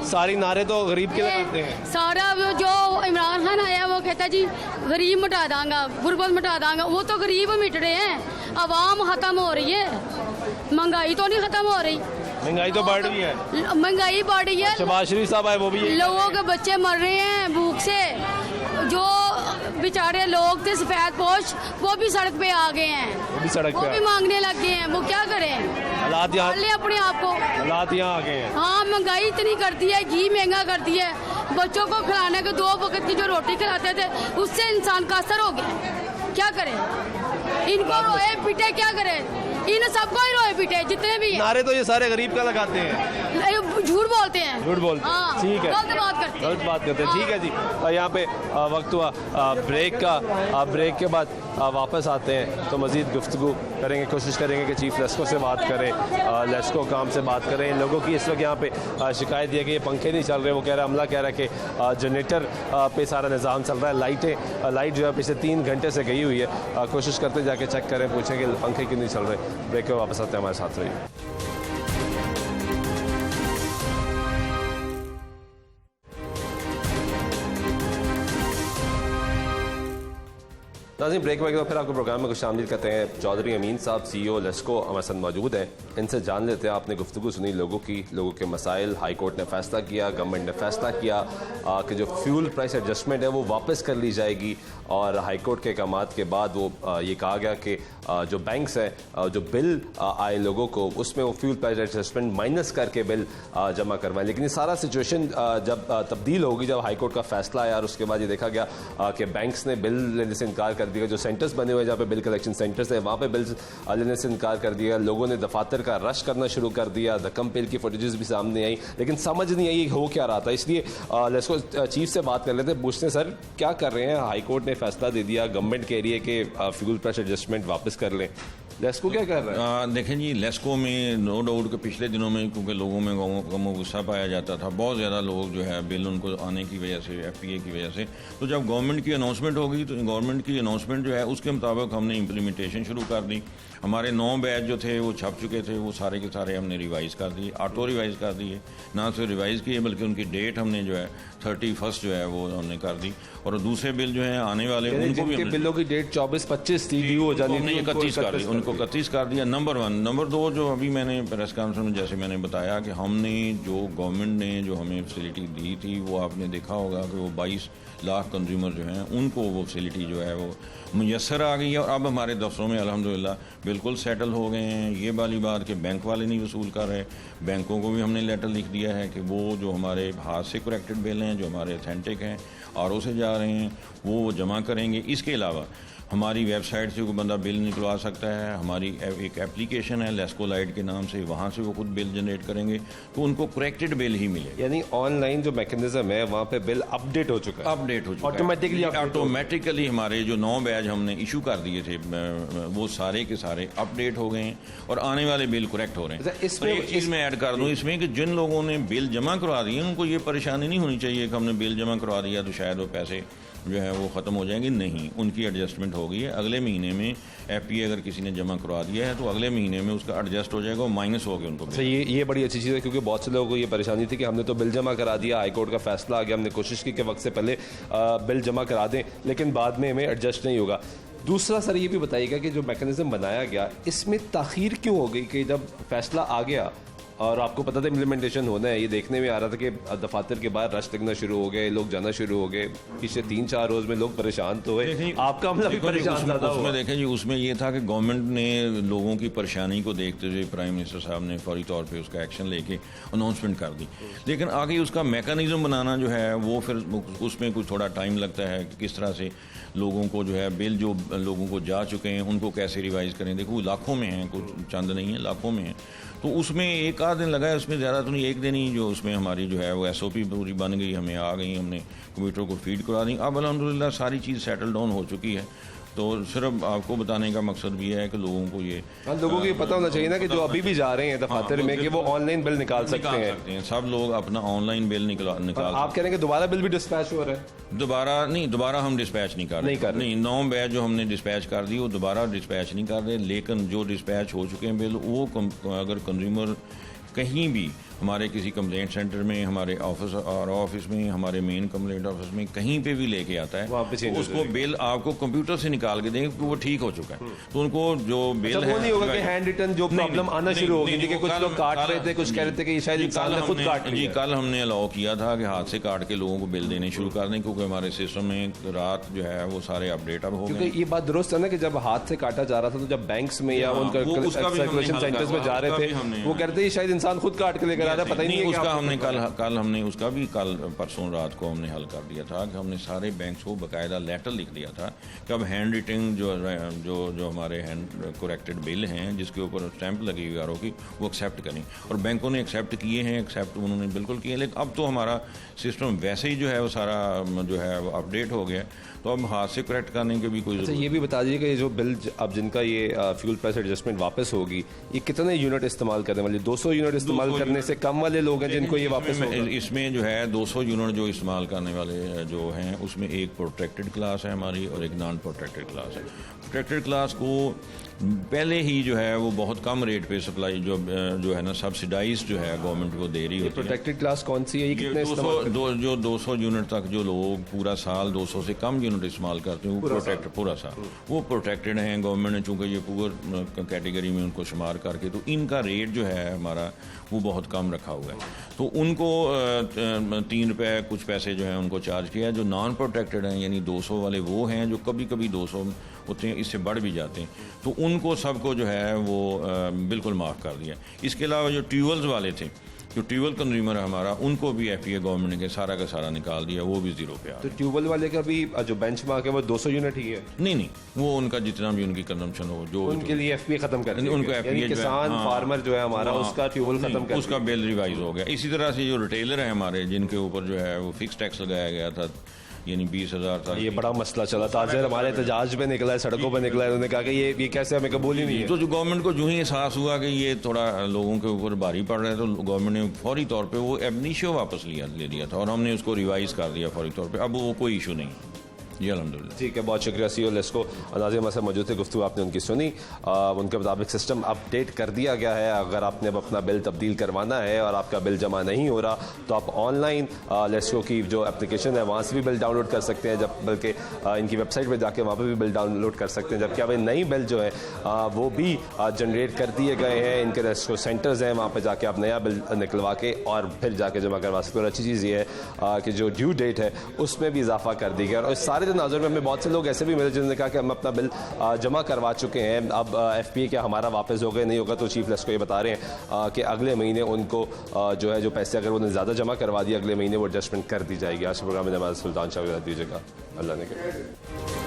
सारी नारे तो गरीब के लगाते हैं। सारा जो इमरान खान आया वो कहता जी गरीब मिटा दांगा, गुर्बत मिटा दांगा। वो तो गरीब मिट रहे हैं, आवाम खत्म हो रही है। महंगाई तो नहीं खत्म हो रही, महंगाई तो बढ़ रही है। महंगाई बढ़ रही है। शहबाज शरीफ साहब आए वो भी लोगों के बच्चे मर रहे हैं भूख से। जो बेचारे लोग थे सफेद पोश वो भी सड़क पे आ गए हैं, वो भी मांगने लग गए हैं। वो क्या करें? हालात यहाँ अपने आप को हालात यहाँ आ गए हैं। हाँ, महंगाई इतनी कर दी है, घी महंगा कर दिया है, बच्चों को खिलाने के 2 वक्त की जो रोटी खिलाते थे उससे इंसान का असर हो गया। क्या करें, इनको रोए पीटे क्या करें, इन सबको ही रोए पीटे जितने भी हैं। नारे तो ये सारे गरीब का लगाते हैं, झूठ बोलते हैं, झूठ बोलते हैं। हाँ, ठीक है, गलत बात करते हैं, गलत बात करते हैं। ठीक है जी, यहाँ पे वक्त हुआ ब्रेक का। ब्रेक के बाद वापस आते हैं तो मज़ीद गुफ्तगू करेंगे, कोशिश करेंगे कि चीफ लेस्को से बात करें, लेस्को काम से बात करें। इन लोगों की इस वक्त यहाँ पे शिकायत है कि ये पंखे नहीं चल रहे। वो कह रहा है, अमला कह रहा है कि जनरेटर पे सारा निज़ाम चल रहा है। लाइट जो है पिछले 3 घंटे से गई हुई है। कोशिश करते जाके चेक करें, पूछें कि पंखे क्यों नहीं चल रहे। ब्रेक के वापस आते हैं, हमारे साथ रहिए। नाज़रीन, ब्रेक में फिर आपको प्रोग्राम में कुछ शामिल करते हैं। चौधरी अमीन साहब CEO लेस्को हमारे साथ मौजूद हैं। इनसे जान लेते हैं, आपने गुफ्तगू सुनी लोगों की, लोगों के मसाइल। हाई कोर्ट ने फैसला किया, गवर्नमेंट ने फैसला किया कि जो फ्यूल प्राइस एडजस्टमेंट है वो वापस कर ली जाएगी। और हाई कोर्ट के अहकामात के बाद वो ये कहा गया कि जो बैंक्स हैं, जो बिल आए लोगों को, उसमें वो फ्यूल प्राइस एडजस्टमेंट माइनस करके बिल जमा करवाएं। लेकिन ये सारा सिचुएशन जब तब्दील होगी, जब हाई कोर्ट का फैसला आया और उसके बाद ये देखा गया कि बैंक्स ने बिल लेने से इनकार कर दिया। जो सेंटर्स बने हुए जहाँ पे बिल कलेक्शन सेंटर्स है, वहाँ पे बिल लेने से इनकार कर दिया। लोगों ने दफातर का रश करना शुरू कर दिया। धक्कम पेल की फुटेजेस भी सामने आई, लेकिन समझ नहीं आई हो क्या रहा था। इसलिए लेस्को चीफ से बात कर लेते हैं, पूछते हैं सर क्या कर रहे हैं। हाई कोर्ट ने फैसला दे दिया, गवर्नमेंट कह रही है कि फ्यूल प्राइस एडजस्टमेंट वापस कर लें। लेस्को क्या कर रहा है? देखें जी, लेस्को में नो डाउट के पिछले दिनों में क्योंकि लोगों में गमो गुस्सा पाया जाता था, बहुत ज़्यादा लोग जो है बिल उनको आने की वजह से, FPA की वजह से, तो जब गवर्नमेंट की अनाउंसमेंट होगी तो गवर्नमेंट की अनाउंसमेंट जो है उसके मुताबिक हमने इम्प्लीमेंटेशन शुरू कर दी। हमारे 9 बैच जो थे वो छप चुके थे, वो सारे के सारे हमने रिवाइज़ कर दिए, ऑटो रिवाइज़ कर दिए। ना सिर्फ रिवाइज़ किए बल्कि उनकी डेट हमने जो है 31 जो है वो हमने कर दी। और दूसरे बिल जो है आने वाले उनको भी बिलों की डेट 24-25 थी, ड्यू हो जानी थी, 31 कर दी, उनको 31 कर दिया। नंबर 1। नंबर 2, जो अभी मैंने प्रेस कॉन्फ्रेंस में जैसे मैंने बताया कि हमने जो गवर्नमेंट ने जो हमें फैसिलिटी दी थी, वो आपने देखा होगा कि वो 22 लाख कंज्यूमर जो हैं उनको वो फैसिलिटी जो है वो मुयसर आ गई है। और अब हमारे दफ्तरों में अल्हम्दुलिल्लाह बिल्कुल सेटल हो गए हैं। ये वाली बात कि बैंक वाले नहीं वसूल कर रहे, बैंकों को भी हमने लेटर लिख दिया है कि वो जो हमारे हाथ से करेक्टेड बिल हैं, जो हमारे अथेंटिक हैं, RO से जा रहे हैं, वो जमा करेंगे। इसके अलावा हमारी वेबसाइट से कोई बंदा बिल निकलवा सकता है। हमारी एक एप्लीकेशन है लेस्को लाइट के नाम से, वहाँ से वो खुद बिल जनरेट करेंगे तो उनको करेक्टेड बिल ही मिले। यानी ऑनलाइन जो मैकेनिज्म है वहाँ पे बिल अपडेट हो चुका है, अपडेट हो चुका है ऑटोमेटिकली। हमारे जो 9 बैच हमने इशू कर दिए थे वो सारे के सारे अपडेट हो गए हैं और आने वाले बिल करेक्ट हो रहे हैं। इसमें एक चीज़ मैं ऐड कर दूँ इसमें कि जिन लोगों ने बिल जमा करवा दिए उनको ये परेशानी नहीं होनी चाहिए कि हमने बिल जमा करवा दिया तो शायद वो पैसे जो है वो ख़त्म हो जाएंगे। नहीं, उनकी एडजस्टमेंट हो गई है। अगले महीने में FPA अगर किसी ने जमा करवा दिया है तो अगले महीने में उसका एडजस्ट हो जाएगा और माइनस हो गया उनको। अच्छा, ये बड़ी अच्छी चीज़ है क्योंकि बहुत से लोगों को ये परेशानी थी कि हमने तो बिल जमा करा दिया, हाई कोर्ट का फैसला आ गया, हमने कोशिश की कि वक्त से पहले बिल जमा करा दें, लेकिन बाद में हमें एडजस्ट नहीं होगा। दूसरा सर ये भी बताइएगा कि जो मैकेनिज्म बनाया गया इसमें ताख़ीर क्यों हो गई कि जब फैसला आ गया और आपको पता था इम्प्लीमेंटेशन होना है, ये देखने में आ रहा था कि दफातर के बाहर रश लगना शुरू हो गए, लोग जाना शुरू हो गए। पिछले 3-4 रोज में लोग परेशान तो हुए, आपका हमला भी परेशान ज़्यादा हुआ। उसमें देखें जी, उसमें ये था कि गवर्नमेंट ने लोगों की परेशानी को देखते हुए प्राइम मिनिस्टर साहब ने फौरी तौर पे उसका एक्शन लेके अनाउंसमेंट कर दी। लेकिन आगे उसका मैकेनिज्म बनाना जो है वो फिर उसमें कुछ थोड़ा टाइम लगता है कि किस तरह से लोगों को जो है बिल जो लोगों को जा चुके हैं उनको कैसे रिवाइज़ करें। देखो लाखों में हैं, कुछ चंद नहीं है, लाखों में हैं। तो उसमें 1 आध दिन लगा है, उसमें ज़्यादा तो नहीं, 1 दिन ही जो उसमें हमारी जो है वो SOP पूरी बन गई, हमें आ गई, हमने कंप्यूटर को फीड करा दी। अब अल्हम्दुलिल्लाह सारी चीज़ सेटल डाउन हो चुकी है। तो सिर्फ आपको बताने का मकसद भी है कि लोगों को ये लोगों को ये पता होना चाहिए ना कि जो अभी भी जा रहे हैं दफातर में कि वो ऑनलाइन बिल निकाल सकते हैं। सब लोग अपना ऑनलाइन बिल निकाल। आप कह रहे हैं कि दोबारा बिल भी डिस्पैच हो रहा है? दोबारा हम डिस्पैच नहीं कर रहे। नहीं, 9 बैच जो हमने डिस्पैच कर दी वो दोबारा डिस्पैच नहीं कर रहे। लेकिन जो डिस्पैच हो चुके हैं बिल, वो अगर कंज्यूमर कहीं भी हमारे किसी कंप्लेंट सेंटर में, हमारे ऑफिस में, हमारे मेन कंप्लेंट ऑफिस में कहीं पे भी लेके आता है तो उसको बिल आपको कंप्यूटर से निकाल के देंगे कि वो ठीक हो चुका है। तो उनको जो बिल है, वो नहीं होगा कि हैंड रिटन जो प्रॉब्लम आना शुरू हो गई थी कि कुछ लोग काट रहे थे, कुछ कह रहे थे कि शायद इंसान ने खुद काट लिया। कल हमने अलाउ किया था कि हाथ से काट के लोगों को बिल देने शुरू कर दें, क्योंकि हमारे सिस्टम में रात जो है वो सारे अपडेट अब हो गए। क्योंकि ये बात दुरुस्त है ना कि जब हाथ से काटा जा रहा था तो जब बैंक्स में या उनका सर्कुलेशन सेंटर्स में जा रहे थे वो कह रहे थे शायद इंसान खुद काट के लेकर आ रहा है, पता ही नहीं है कि उसका आपको हमने कल हमने उसका भी कल परसों रात को हमने हल कर दिया था कि हमने सारे बैंक्स को बाकायदा लेटर लिख दिया था कि अब हैंड रिटन जो हमारे हैंड करेक्टेड बिल हैं जिसके ऊपर स्टैंप लगी हुई आर की वो एक्सेप्ट करें, और बैंकों ने एक्सेप्ट किए हैं, एक्सेप्ट उन्होंने बिल्कुल किए। लेकिन अब तो हमारा सिस्टम वैसे ही जो है वो सारा जो है वो अपडेट हो गया, तो अब हाथ से करेक्ट करने के भी कोई अच्छा, ये भी बता दीजिए कि जो बिल अब जिनका ये फ्यूल प्राइस एडजस्टमेंट वापस होगी, ये कितने यूनिट इस्तेमाल करने वाले? 200 यूनिट इस्तेमाल करने से कम वाले लोग हैं जिनको ये वापस होगा? इसमें जो है 200 यूनिट जो इस्तेमाल करने वाले जो हैं उसमें एक प्रोटेक्टेड क्लास है हमारी और एक नॉन प्रोटेक्टेड क्लास है। प्रोटेक्टेड क्लास को पहले ही जो है वो बहुत कम रेट पे सप्लाई जो है ना सब्सिडाइज जो है गवर्नमेंट को दे रही होती है। प्रोटेक्टेड क्लास कौन सी है? ये कितने जो 200 यूनिट तक जो लोग पूरा साल 200 से कम यूनिट इस्तेमाल करते हैं वो प्रोटेक्टेड पूरा साल वो प्रोटेक्टेड हैं गवर्नमेंट ने, चूँकि ये पुअर कैटेगरी में उनको शुमार करके, तो इनका रेट जो है हमारा वो बहुत कम रखा हुआ है, तो उनको 3 रुपये कुछ पैसे जो है उनको चार्ज किया है। जो नॉन प्रोटेक्टेड हैं यानी 200 वाले वो हैं जो कभी कभी 200 होते हैं, इससे बढ़ भी जाते हैं, तो उनको सबको जो है वो बिल्कुल माफ़ कर दिया। इसके अलावा जो ट्यूबवेल्स वाले थे, जो ट्यूबवेल कंज्यूमर है हमारा, उनको भी एफपीए गवर्नमेंट ने सारा का सारा निकाल दिया, वो भी 0 पे आ। तो ट्यूबवेल वाले का भी जो बेंचमार्क है वो 200 यूनिट ही है? नहीं, वो उनका जितना भी उनकी कंजम्पशन हो जो उनके लिए एफपीए खत्म कर दिया, उनको एफपीए किसान फार्मर जो है हमारा उसका ट्यूबवेल खत्म कर, उसका बिल रिवाइज हो गया। इसी तरह से जो रिटेलर है हमारे जिनके ऊपर जो है वो फिक्स टैक्स लगाया गया था यानी 20,000 तक, ये बड़ा मसला चला था। आज हमारे एहतजाज पे निकला है, सड़कों पे निकला है, उन्होंने कहा कि ये कैसे हमें कबूल ही नहीं है। तो जो गवर्नमेंट को जो ही एहसास हुआ कि ये थोड़ा लोगों के ऊपर भारी पड़ रहा है, तो गवर्नमेंट ने फौरी तौर पे वो एबनीशियो वापस ले लिया था और हमने उसको रिवाइज कर दिया फौरी तौर पे। अब वो कोई इशू नहीं जी, अल्हम्दुलिल्लाह। ठीक है, बहुत शुक्रिया सीओ लेस्को। नाज़रीन हमारे साथ मौजूद थे, गुफ्तगू आपने उनकी सुनी। उनके मुताबिक सिस्टम अपडेट कर दिया गया है। अगर आपने अब अपना बिल तब्दील करवाना है और आपका बिल जमा नहीं हो रहा तो आप ऑनलाइन लेस्को की जो एप्लीकेशन है वहाँ से भी बिल डाउनलोड कर सकते हैं, जब बल्कि इनकी वेबसाइट पर जाके वहाँ पर भी बिल डाउनलोड कर सकते हैं। जबकि अब नई बिल जो है वो भी जनरेट कर दिए गए हैं। इनके लेस्को सेंटर्स हैं, वहाँ पर जाके आप नया बिल निकलवा के और फिर जाके जमा करवा सकते हैं। और अच्छी चीज़ ये है कि जो ड्यू डेट है उसमें भी इजाफा कर दी गया। और सारे नाज़र में हमें बहुत से लोग ऐसे भी मिले जिन्होंने कहा कि हम अपना बिल जमा करवा चुके हैं, अब एफपीए क्या हमारा वापस होगा नहीं होगा। तो चीफ लेस्को ये बता रहे हैं कि अगले महीने उनको जो है जो पैसे अगर उन्होंने ज़्यादा जमा करवा दिए अगले महीने वो एडजस्टमेंट कर दी जाएगी। आज के प्रोग्राम में नमाज सुल्तान शाह दीजिएगा, अल्लाह ने